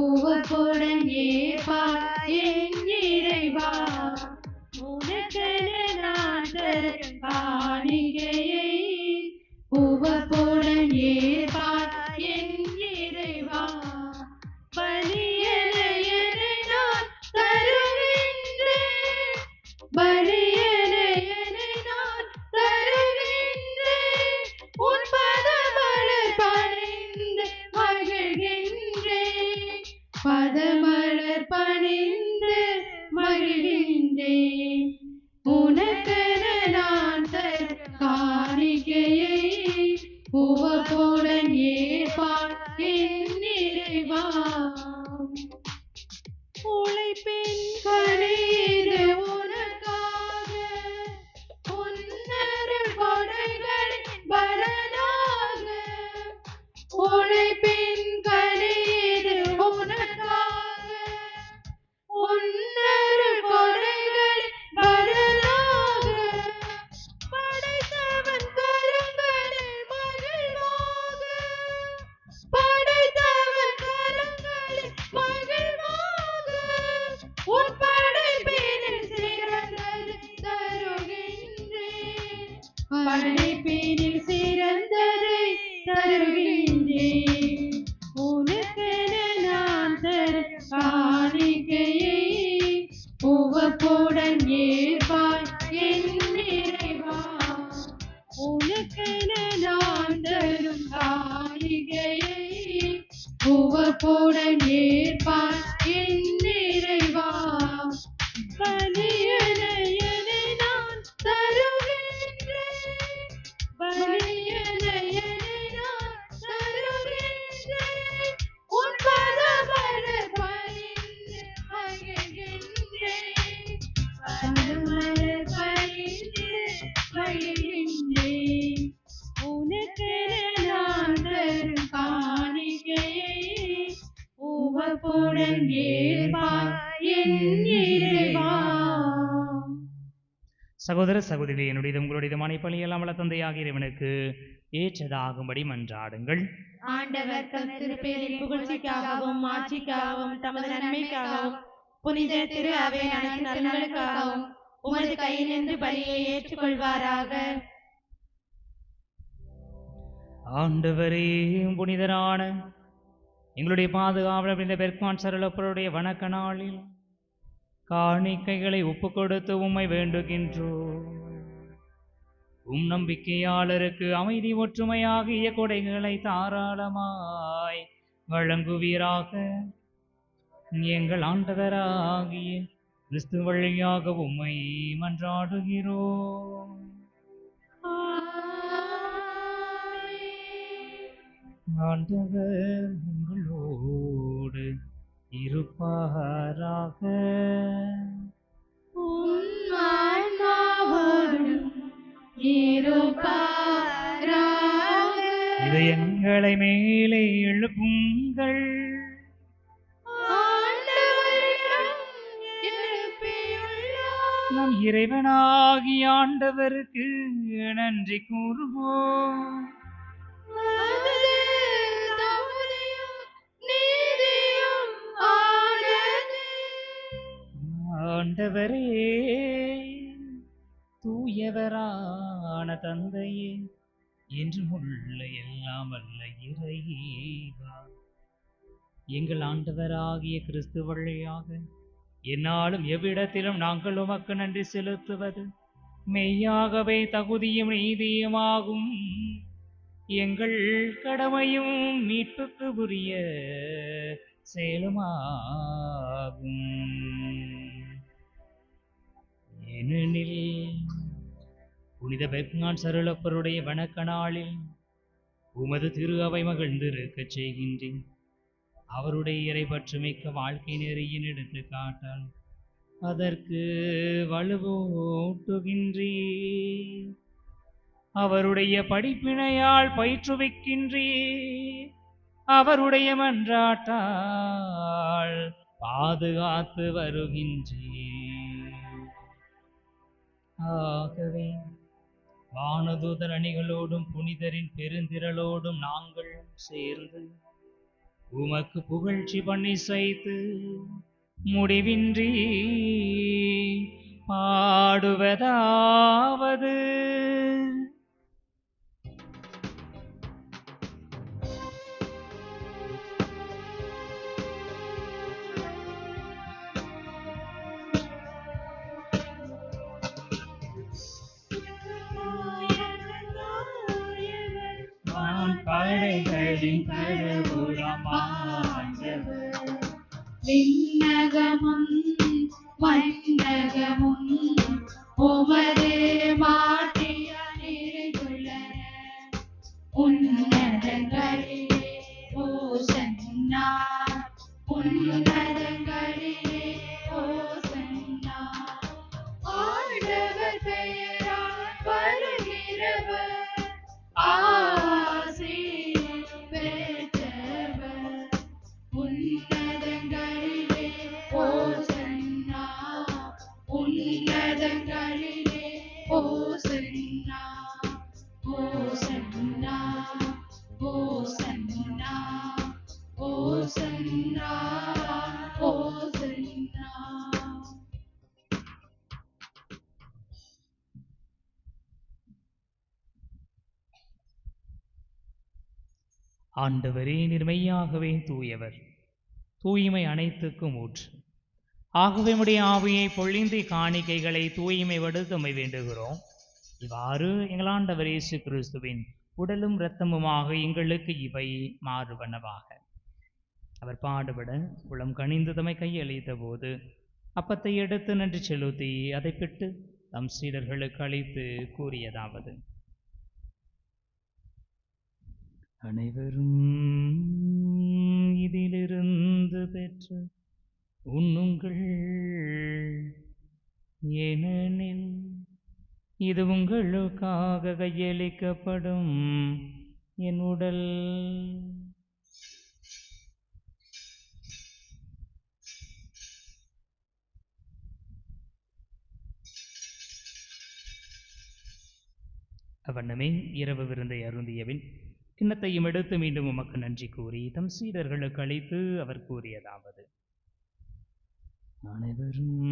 உவப்புடன் ஏற்பாய் என் இறைவா. உனக்கென நான் தரும் காணிக்கையை உவப்புடன் ஏற்பாய் என் இறைவா. பலியென என்னை நான் தருகின்றேன், பலியென என்னை நான் தருகின்றேன். உன் பதமலர் பணிந்து மகிழ்கின்றேன், பதமலர் பணிந்து மகிழ்கின்றேன். உனக்கென நான் தரும் காணிக்கையை உவப்புடன் ஏற்பாய் என் இறைவா. உழைப்பின் கனீது உனக்காக, உன்னருள் கொடைகளின் பலனாக. உழைப்பின் கனீது உனக்காக, உன்னருள் கொடைகளின் பலனாக. படைத்தவன் கரங்களில் மகிழ்வாக, படைத்தவன் கரங்களில் மகிழ்வாக. உன் படைப்பினில் சிறந்ததை தருகின்றேன், படைப்பினில் சிறந்ததை தருகின்றேன். உனக்கென நான் தரும் காணிக்கையை உவப்புடன் ஏற்பாய் என் இறைவா. உனக்கென நான் தரும் காணிக்கையை உவப்புடன் ஏற்பாய் என் இறைவா. பலியென என்னை நான் தருகின்றேன், பலியென என்னை நான் தருகின்றேன். உன் பதமலர் பணிந்து மகிழ்கின்றேன், பதமலர் பணிந்து மகிழ்கின்றேன். உனக்கென நான் தரும் காணிக்கையை உவப்புடன் ஏற்பாய் என் இறைவா. சகோதர சகோதரி, என்னுடைய உங்களுடைய பணியெல்லாம் வல்ல தந்தையாக இறைவனுக்கு ஏற்றதாகும்படி மன்றாடுங்கள். ஆண்டவர் தம் திருப்பெயரின் புகழ்ச்சிக்காகவும் ஆட்சிக்காகவும் தமது நன்மைக்காகவும் புனித திரு அவை அனைத்து நலன்களுக்காகவும் உமது கையிலிருந்து பலியை ஏற்றுக்கொள்வாராக. ஆண்டவரே, புனிதரான எங்களுடைய பாதுகாவலர் இந்த பெர்க்மான் சரளப்பருடைய வணக்க நாளில் காணிக்கைகளை ஒப்புக் கொடுத்து உம்மை வேண்டுகின்றோம். நம்பிக்கையாளருக்கு அமைதி ஒற்றுமையாகிய கொடைகளை தாராளமாய் வழங்குவீராக. எங்கள் ஆண்டவராகிய கிறிஸ்து வழியாக உம்மை மன்றாடுகிறோம். ஆண்டவர் உங்களோடு இருப்பாராக. இதயங்களை மேலே எழுப்புங்கள். நம் இறைவனாகிய ஆண்டவருக்கு நன்றி கூறுவோம். ஆண்டவரே, தூயவரான தந்தையே, என்றும் உள்ள எல்லாம் வல்ல இறைவா, எங்கள் ஆண்டவராகிய கிறிஸ்து வழியாக என்னாலும் எவ்விடத்திலும் நாங்கள் உமக்கு நன்றி செலுத்துவது மெய்யாகவே தகுதியும் நீதியுமாகும். எங்கள் கடமையும் மீட்புக்கு உரிய செயலுமாகும். ஏனெனில் புனித பெர்க்மான் சரளப்பருடைய வணக்க நாளில் உமது திரு அவை மகிழ்ந்திருக்கச் செய்கின்றேன். அவருடைய இறைபற்றுமிக்க வாழ்க்கை நெறியின் எடுத்துக்காட்டால் அதற்கு வலுவூட்டுகின்றீர். அவருடைய படிப்பினையால் பயிற்றுவிக்கின்றீர். அவருடைய மன்றாட்டால் பாதுகாத்து வருகின்றீர். ஆகவே வானதூதர் அணிகளோடும் புனிதரின் பெருந்திரளோடும் நாங்கள் சேர்ந்து உமக்கு புகழ்ச்சி பண்ணி செய்து முடிவின்றி பாடுவதாவது: படைகளின் கடவுளாம் ஆண்டவர், விண்ணகமும் மண்ணகமும் உமது மாட்சியால் நிறைந்துள்ளன. உன்னதங்களிலே ஓசன்னா, உன்னதங்களிலே ஓசன்னா. ஆண்டவர் பெயரால் வருகிறவர் ஆசி பெற்றவர். உன்னதங்களிலே ஓசன்னா, உன்னதங்களிலே ஓசன்னா, ஓசன்னா, ஓசன்னா, ஓசன்னா, ஓசன்னா. ஆண்டவரே, நிர்மையாகவே தூயவர், தூய்மை அனைத்துக்கும் ஊற்று. ஆகவே உம்முடைய ஆவியை பொழிந்து காணிக்கைகளை தூய்மைப்படுத்த உம்மை வேண்டுகிறோம். இவ்வாறு எங்கள் ஆண்டவர் இயேசு கிறிஸ்துவின் உடலும் இரத்தமுமாக எங்களுக்கு இவை மாறுவனவாக. அவர் பாடுபட உளம் கனிந்து தம்மை கையளித்த போது அப்பத்தை எடுத்து நன்றி செலுத்தி அதை பிட்டு தம் சீடர்களுக்கு அளித்து கூறியதாவது: அனைவரும் இதிலிருந்து பெற்று உண்ணுங்கள், ஏனெனில் இது உங்களுக்காக கையளிக்கப்படும் என் உடல். அவ்வண்ணமே இரவு விருந்தை அருந்தியபின் கிண்ணத்தையும் எடுத்து மீண்டும் உமக்கு நன்றி கூறி தம் சீடர்களுக்கு அளித்து அவர் கூறியதாவது: அனைவரும்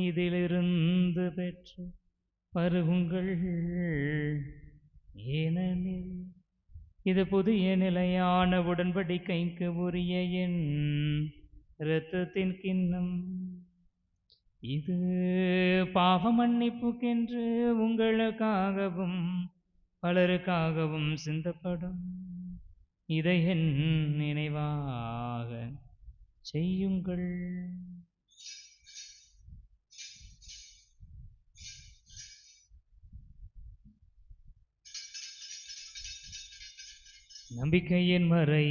இதிலிருந்து பெற்று பருகுங்கள், ஏனெனில் இது புதிய நிலையான உடன்படிக்கைக்கு உரிய என் இரத்தத்தின் கிண்ணம். இது பாவ மன்னிப்புக்கென்று உங்களுக்காகவும் பலருக்காகவும் சிந்தப்படும். இதை என் நினைவாக செய்யுங்கள். நம்பிக்கையின் மறை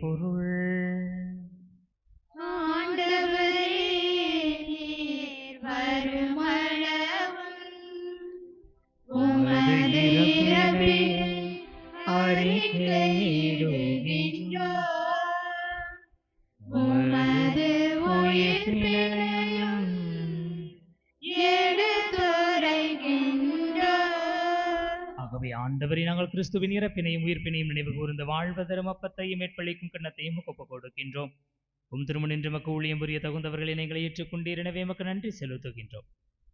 பொருள். ஆண்டவரே, நீர் வருமளவும் உமது இறப்பை அறிக்கையிடுகின்றோம். உமது உயிர்ப்பினையும் எடுத்துரைக்கின்றோம். ஆகவே ஆண்டவரே, நாங்கள் கிறிஸ்துவின் இறப்பினையும் உயிர்ப்பினையும் நினைவு கூர்ந்து வாழ்வதரும் அப்பத்தையும் மேற்பளிக்கும் கிண்ணத்தையும் ஒப்புக் கொடுக்கின்றோம். திருமணின்று மக்கு ஊழியம் புரிய தகுந்தவர்களை நீங்கள் ஏற்றுக்கொண்டீர், எனவே எமக்கு நன்றி செலுத்துகின்றோம்.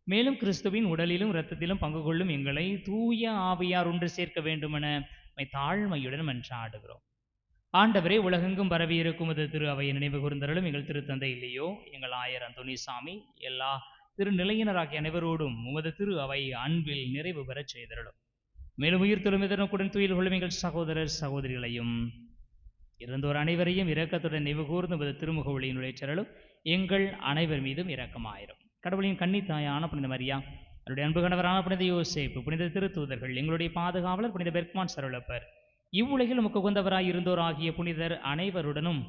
மேலும் கிறிஸ்துவின் உடலிலும் இரத்தத்திலும் பங்கு கொள்ளும் எங்களை தூய ஆவியார் ஒன்று சேர்க்க வேண்டுமென தாழ்மையுடன் மன்றாடுகிறோம். ஆண்டவரே, உலகெங்கும் பரவி இருக்கும் அது திரு அவையை நினைவு கூர்ந்தருளும். எங்கள் திருத்தந்தை இல்லையோ, எங்கள் ஆயர் அந்தோனிசாமி, எல்லா திருநிலையினராகிய அனைவரோடும் உமது திரு அவை அன்பில் நிறைவு பெறச் செய்தருளும். மேலும் உயிர்த்தெழும் எதிர்நோக்குடன் துயில் கொள்ளும் எங்கள் சகோதரர் சகோதரிகளையும் இறந்தோர் அனைவரையும் இரக்கத்துடன் நினைவு கூர்ந்து உமது திருமுக ஒளியின் நுழைச்சருளும். எங்கள் அனைவர் மீதும் இரக்கமாயிரும். கடவுளின் கன்னித்தாயான புனித மரியா, அவருடைய அன்பு கணவரான புனித யோசேப்பு, புனித திருத்தூதர்கள், எங்களுடைய பாதுகாவலர் புனித பெர்க்மான் சரளப்பர், இவ்வுலகில் உமக்கு உகந்தவராய் இருந்தோர் ஆகிய புனிதர் அனைவருடனும்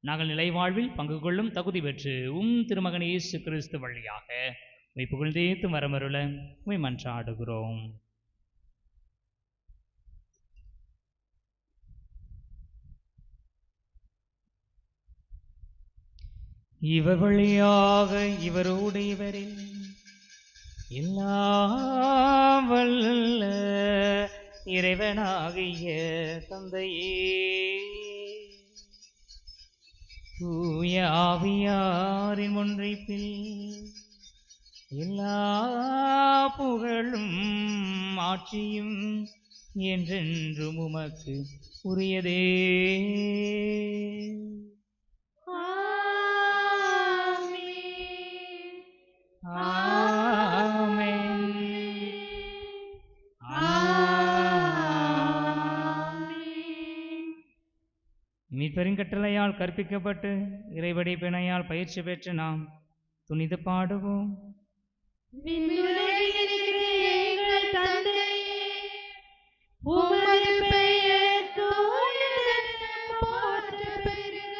நாங்கள் நிலை வாழ்வில் பங்கு கொள்ளும் தகுதி பெற்று திருமகன் இயேசு கிறிஸ்து வழியாக உம்மை புகழ்ந்தேத்து மரமருள உம்மை மன்றாடுகிறோம். இவர் வழியாக இவரோடு இவரில் எல்லாம் வல்ல இறைவனாகிய தந்தையே, தூய ஆவியாரின் ஒன்றைப்பில் எல்லா புகழும் ஆட்சியும் என்றென்றும் உமக்கு உரியதே. ஆமென். மீட்பரின் கட்டளையால் கற்பிக்கப்பட்டு இறைவடி பிணையால் பயிற்சி பெற்று நாம் துணிந்து பாடுவோம். விண்ணுலகில் இருக்கிற எங்கள் தந்தையே, உமது பெயர் தூயதென போற்றப் பெறுக.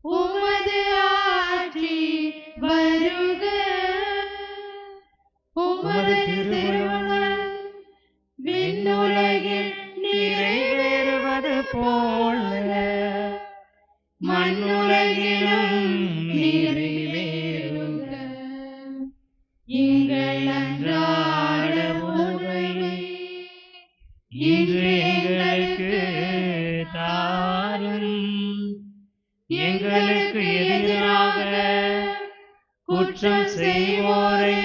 உமது ஆட்சி வருக. உமது திருவுளம் விண்ணுலகில் நிறைவேறுவது போல மண்ணுலகிலும் நிறைவேறுக. எங்கள் அன்றாட உணவை இன்று எங்களுக்கு தாரும். எங்களுக்கு எதிராக குற்றம் செய்வோரை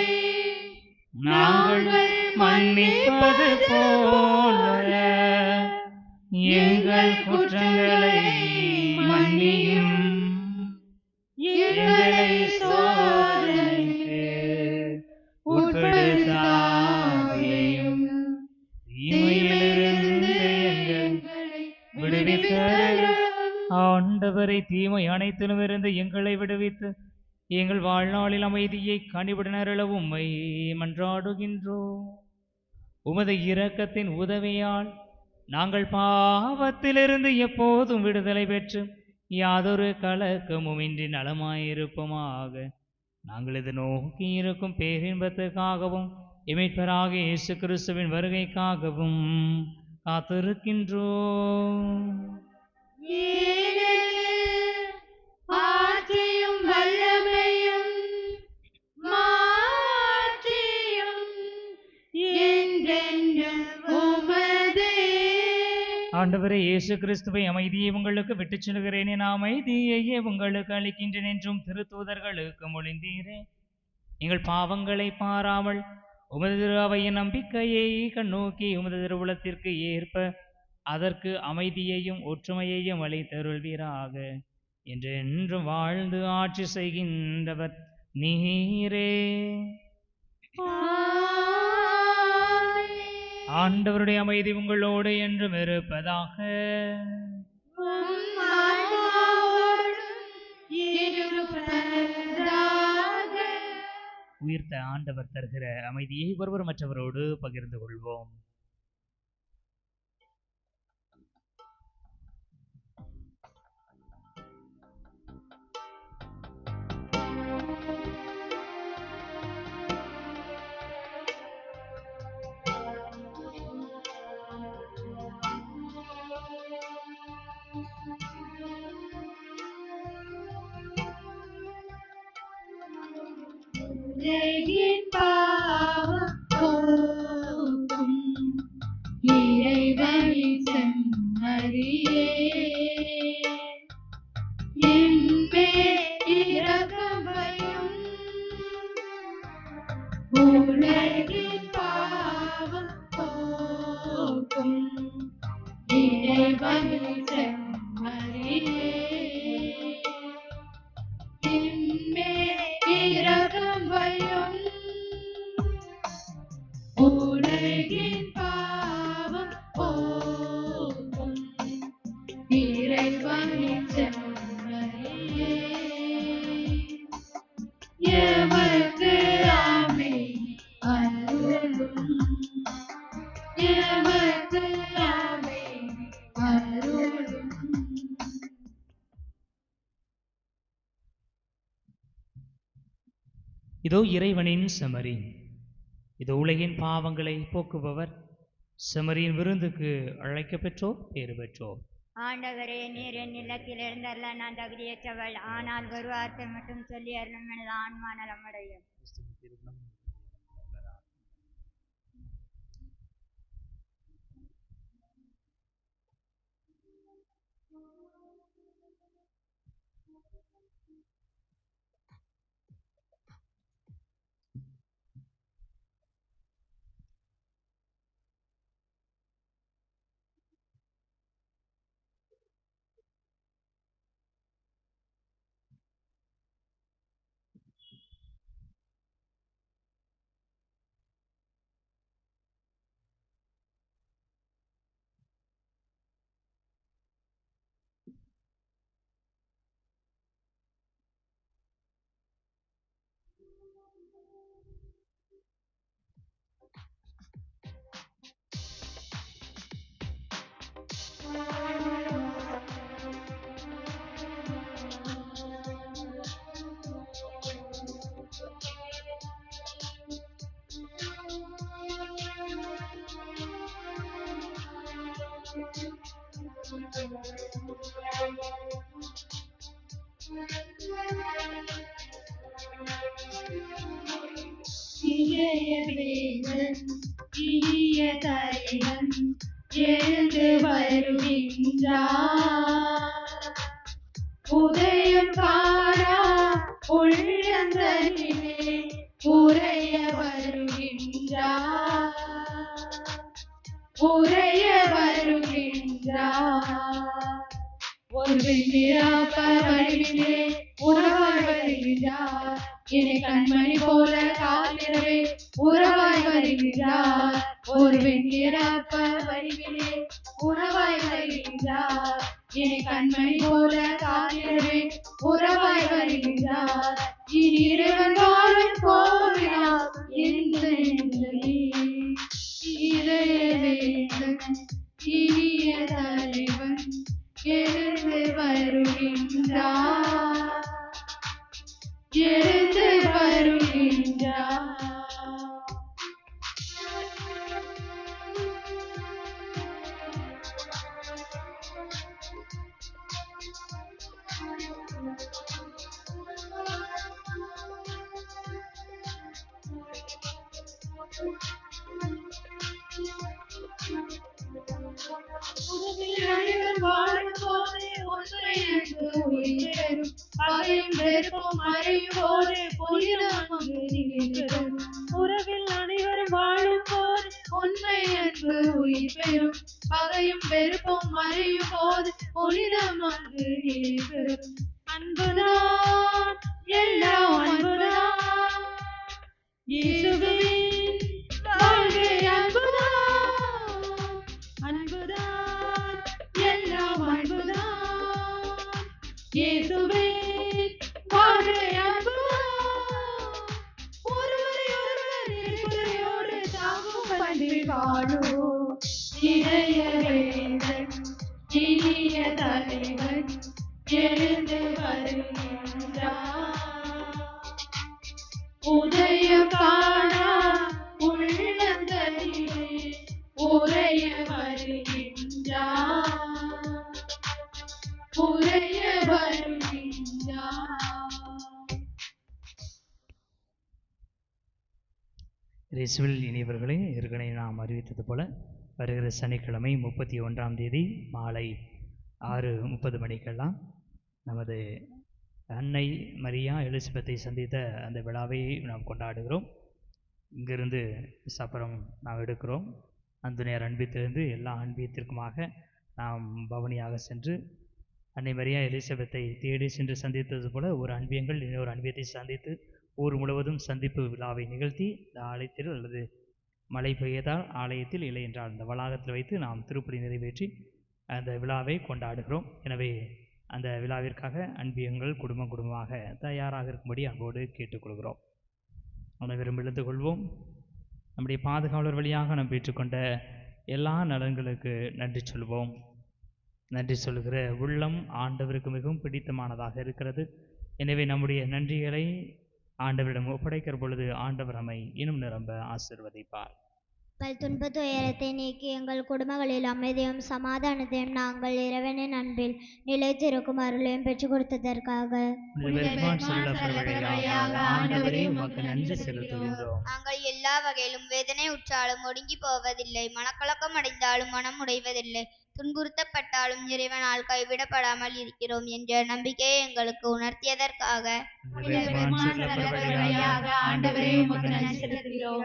நாங்கள் மன்னிப்பது போல எங்கள் குற்றங்களை மன்னியும். எங்களை சோதனைக்கு உட்படுத்தாதேயும், தீமையிலிருந்து எங்களை விடுவித்தருளும். ஆண்டவரை தீமை அனைத்திலும் இருந்து எங்களை விடுவித்து எங்கள் வாழ்நாளில் அமைதியை கனிவுடனருள உம்மை மன்றாடுகின்றோம். உமது இரக்கத்தின் உதவியால் நாங்கள் பாவத்திலிருந்து எப்போதும் விடுதலை பெற்று யாதொரு கலக்கமும் இன்றி நலமாயிருப்போமாக. நாங்கள் இது நோக்கி இருக்கும் பேரின்பத்துக்காகவும் இமைப்பராக இயேசு கிறிஸ்துவின் வருகைக்காகவும் காத்திருக்கின்றோம். ஆட்சியும் வல்லமையும் மாட்சியும் என்றென்றும் உமதே. ஆண்டவரே இயேசு கிறிஸ்துவை அமைதியை உங்களுக்கு விட்டுச் செல்கிறேன், என் அமைதியையே உங்களுக்கு அளிக்கின்றேன் என்றும் திருத்தூதர்களுக்கு மொழிந்தீரே. எங்கள் பாவங்களை பாராமல் உமது திரு அவையின் நம்பிக்கையை கண்ணோக்கி உமது திருவுளத்திற்கு ஏற்ப அதற்கு அமைதியையும் ஒற்றுமையையும் அளித்தருள்வீராக. என்றென்றும் வாழ்ந்து ஆட்சி செய்கின்றவர் நீரே. ஆண்டவருடைய அமைதி உங்களோடு என்றும் இருப்பதாக. உயிர்த்த ஆண்டவர் தருகிற அமைதியை ஒருவர் மற்றவரோடு பகிர்ந்து கொள்வோம். உலகின் பாவம் போக்கும் இறைவனின் செம்மறியே, என்மேல் இரக்கம் வையும். உலகின் பாவம் போக்கும் இறைவனின் செம்மறியே, இரக்கம் வையும். உலகின் பாவம் போக்கும் இறைவனின் செம்மறியே, எமக்கு அமைதி அருளும். எமக்கு அமைதி அருளும். இதோ இறைவனின் செமரி, இதோ உலகின் பாவங்களை போக்குபவர். செமரியின் விருந்துக்கு அழைக்க பெற்றோர் பேறு பெற்றோர். ஆண்டவரே, நீர் என் இல்லத்தில் இருந்தல்ல நான் தகுதியற்றவள், ஆனால் ஒரு வார்த்தை மட்டும் சொல்லி அருளும், எனது ஆன்மா நலமடையும். இளையவேந்தன் இனிய தலைவன் எழுந்து வருகின்றார். உதயம் காணா உள்ளங்களிலே உரைய வருகின்றார். உரைய வருகின்றார். ஒரு வெண்ணிறாப்ப வடிவிலே உறவாய் வருகின்றார். என்னை கண்மணி போல காத்திரவே உறவாய் வருகின்றார். ஒரு வெண்ணிறாப்ப வடிவிலே உறவாய் வருகின்றார். என்னை கண்மணி போல காத்திரவே உறவாய் வருகின்றார். இனி இறைவன் வாழும் கோவிலார் எந்த இளையவேந்தன் இனிய தலைவன் எழுந்து வருகின்றார். எழுந்து வருகின்றார். அனைவர் வாழும் போது ஒன்றை அன்பு உயிரும் பகையும் வெறுப்பும் மறையும் போது புனிதம் அங்கு நிலைபெறும். உறவில் அனைவரும் வாழும் போது உண்மை அன்பு உயிர் பெறும். பகையும் வெறுப்பும் மறையும் போது புனிதம் அங்கு நிலைபெறும். அன்புதான் எல்லாம் அன்புதான் இயேசுவின் வாழ்க்கை. அன்புதான் அன்புதான் எல்லாம் அன்புதான் இயேசுவின் வாழ்க்கை. அன்புதான் ஒருவரை ஒருவர் நெருக்கடியோடு தாங்கும் பண்பில் வாழுவோம். இளையவேந்தன் இனிய தலைவன் எழுந்து வருகின்றார். உதயம் காணா உள்ளங்களிலே உரைய வருகின்றார். உரைய வருகின்றார். இயேசுவில் இனியவர்களே, ஏற்கனவே நாம் அறிவித்தது போல வருகிற சனிக்கிழமை 31ஆம் தேதி மாலை 6:30 மணிக்கெல்லாம் நமது அன்னை மரியா எலிசபெத்தை சந்தித்த அந்த விழாவை நாம் கொண்டாடுகிறோம். இங்கிருந்து சப்பரம் நாம் எடுக்கிறோம். அந்தனையார் அன்பியத்திலிருந்து எல்லா அன்பியத்திற்குமாக நாம் பவனியாக சென்று அன்னை மரியா எலிசபெத்தை தேடி சென்று சந்தித்தது போல ஒரு அன்பியங்கள் இன்னொரு அன்பியத்தை சந்தித்து ஊர் முழுவதும் சந்திப்பு விழாவை நிகழ்த்தி இந்த ஆலயத்தில் அல்லது மழை பெய்யதால் ஆலயத்தில் இல்லை என்றால் அந்த வளாகத்தில் வைத்து நாம் திருப்பலி நிறைவேற்றி அந்த விழாவை கொண்டாடுகிறோம். எனவே அந்த விழாவிற்காக அன்பியங்கள் குடும்பமாக தயாராக இருக்கும்படி அன்போடு கேட்டுக்கொள்கிறோம். அனைவரும் எழுந்து கொள்வோம். நம்முடைய பாதுகாவலர் வழியாக நாம் பெற்றுக்கொண்ட எல்லா நலன்களுக்கு நன்றி சொல்வோம். நன்றி சொல்கிற உள்ளம் ஆண்டவருக்கு மிகவும் பிடித்தமானதாக இருக்கிறது. எனவே நம்முடைய நன்றிகளை ஆண்டவரிடம் ஒப்படைக்கிற பொழுது ஆண்டவர் நம்மை இன்னும் நிரம்ப ஆசீர்வதிப்பார். துன்ப துயரத்தை நீக்கி எங்கள் குடும்பங்களில் அமைதியும் சமாதானத்தையும் நாங்கள் இறைவனின் அன்பில் நிலைத்திருக்கும் அருளையும் பெற்றுக் கொடுத்ததற்காக நன்றி செலுத்துகின்றோம். நாங்கள் எல்லா வகையிலும் வேதனை உற்றாலும் ஒடுங்கி போவதில்லை. மனக்கலக்கம் அடைந்தாலும் மனம் உடைவதில்லை. துன்புறுத்தப்பட்டாலும் இறைவனால் கைவிடப்படாமல் இருக்கிறோம் என்ற நம்பிக்கையை எங்களுக்கு உணர்த்தியதற்காக ஆண்டவரே உமக்கு நன்றி செலுத்துகிறோம்.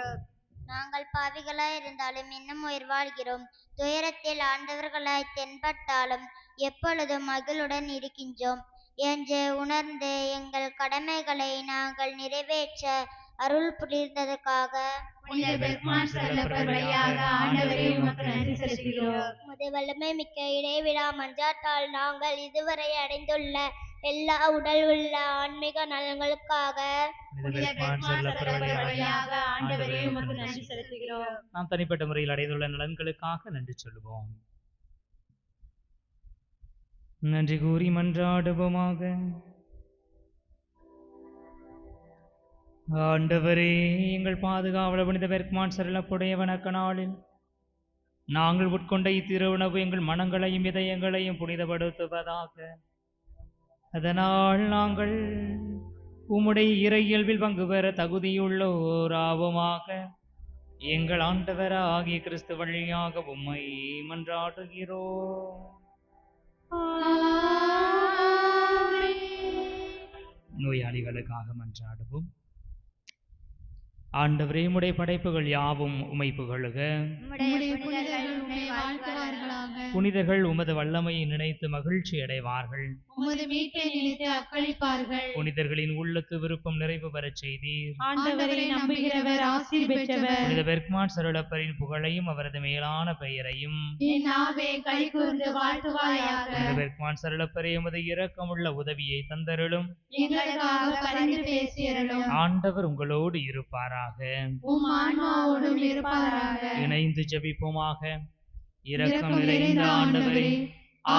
நாங்கள் பாவிகளாய் இருந்தாலும் இன்னும் உயிர் வாழ்கிறோம். துயரத்தில் ஆண்டவர்களாய் தென்பட்டாலும் எப்பொழுதும் மகிழுடன் இருக்கின்றோம் என்று உணர்ந்து எங்கள் கடமைகளை நாங்கள் நிறைவேற்ற அருள் புரிந்ததற்காக உமது வல்லமை மிக்க இடைவிடா மன்றாட்டால் நாங்கள் இதுவரை அடைந்துள்ள எல்லா உடல் உள்ள ஆன்மீக நலன்களுக்காக நாம் தனிப்பட்ட முறையில் அடைந்துள்ள நலன்களுக்காக நன்றி சொல்லுவோம். நன்றி கூறி மன்றாடுவோமாக. ஆண்டவரே, எங்கள் பாதுகாவலர் புனித பெர்க்மான் சரளப்புடைய வணக்க நாளில் நாங்கள் உட்கொண்ட இத்திருவுணவு எங்கள் மனங்களையும் இதயங்களையும் புனிதப்படுத்துவதாக. அதனால் நாங்கள் உம்முடைய இறை இயல்பில் பங்கு பெற தகுதியுள்ளோராவுமாக. எங்கள் ஆண்டவராகிய கிறிஸ்து வழியாக உம்மை மன்றாடுகிறோம். நோயாளிகளுக்காக மன்றாடுவோம். ஆண்டவரே, உம்முடைய படைப்புகள் யாவும் உம்மை புகழுக. புனிதர்கள் உமது வல்லமையை நினைத்து மகிழ்ச்சி அடைவார்கள். உமது மீட்பை நினைத்து அக்களிப்பார்கள். புனிதர்களின் உள்ளத்து விருப்பம் நிறைவு பெறச் செய்தீர். ஆண்டவரை நம்புகிறவர் ஆசீர் பெற்றவர். புனித பெர்க்மான் சரளப்பரின் புகழையும் அவரது மேலான பெயரையும் என் நாவே கைகூர்ந்து வாழ்த்துவாயாக. புனித பெர்க்மான் சரளப்பரே, உமது இரக்கமுள்ள உதவியை தந்தருளும். எங்களுக்காக பரிந்து பேசியருளும். ஆண்டவர் உங்களோடு இருப்பாராக. உம் ஆன்மாவோடும் இருப்பாராக. இணைந்து ஜெபிப்போமாக. இரக்கம் நிறைந்த ஆண்டவரே,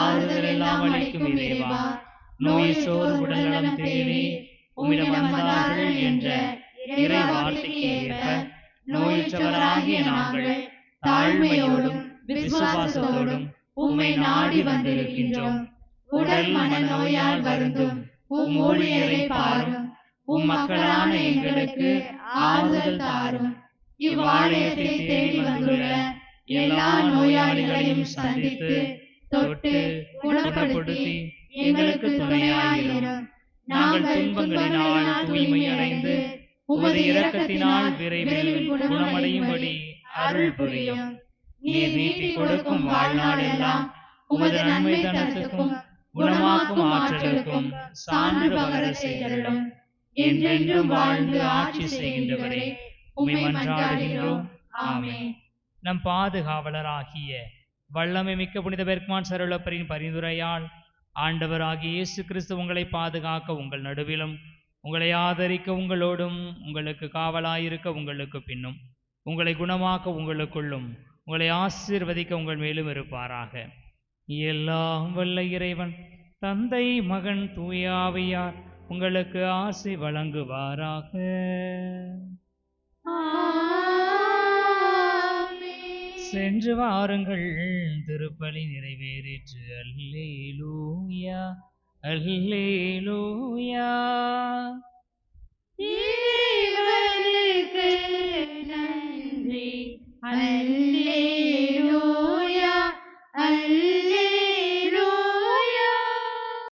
ஆறுதல் எல்லாம் அளிக்கும் இறைவா, நோயுற்றோர் உடல்நலம் தேடி உம்மிடம் வந்தார்கள் என்ற இறை வார்த்தைக்கு ஏற்ப நோயுற்றவராகிய நாங்கள் தாழ்மையோடும் விசுவாசத்தோடும் உம்மை நாடி வந்திருக்கின்றோம். உடல் மன நோயால் வருந்தும் உம் ஊழியரை பாரும். உம் மக்களான எங்களுக்கு ஆறுதல் தாரும். இவ்வாலயத்தை தேடி வந்துள்ள எல்லா நோயாளிகளையும் சந்தித்து தொட்டு குணப்படுத்தி எங்களுக்கு துணையாயிரும். நாங்கள் துன்பங்களினால் தூய்மை அடைந்து உமது இரக்கத்தினால் விரைவில் குணமடையும்படி அருள் புரியும். நீர் நீட்டி கொடுக்கும் வாழ்நாள் எல்லாம் உமது நன்மை தனத்துக்கும் குணமாக்கும் ஆற்றலுக்கும் சான்று பகர செய்தருளும். என்றென்றும் வாழ்ந்து ஆட்சி செய்கின்றவரே, உம்மை மன்றாடுகின்றோம். ஆமென். நம் பாதுகாவலராகிய வல்லமை மிக்க புனித பெர்க்மான் சரளப்பரின் பரிந்துரையால் ஆண்டவராகிய இயேசு கிறிஸ்து உங்களை பாதுகாக்க உங்கள் நடுவிலும், உங்களை ஆதரிக்க உங்களோடும், உங்களுக்கு காவலாயிருக்க உங்களுக்கு பின்னும், உங்களை குணமாக்க உங்களுக்குள்ளும், உங்களை ஆசீர்வதிக்க உங்கள் மேலும் இருப்பாராக. எல்லாம் வல்ல இறைவன் தந்தை மகன் தூய ஆவியார் உங்களுக்கு ஆசி வழங்குவாராக. சென்று வாருங்கள், திருப்பலி நிறைவேறிற்று. அல்லேலூயா அல்லேலூயா.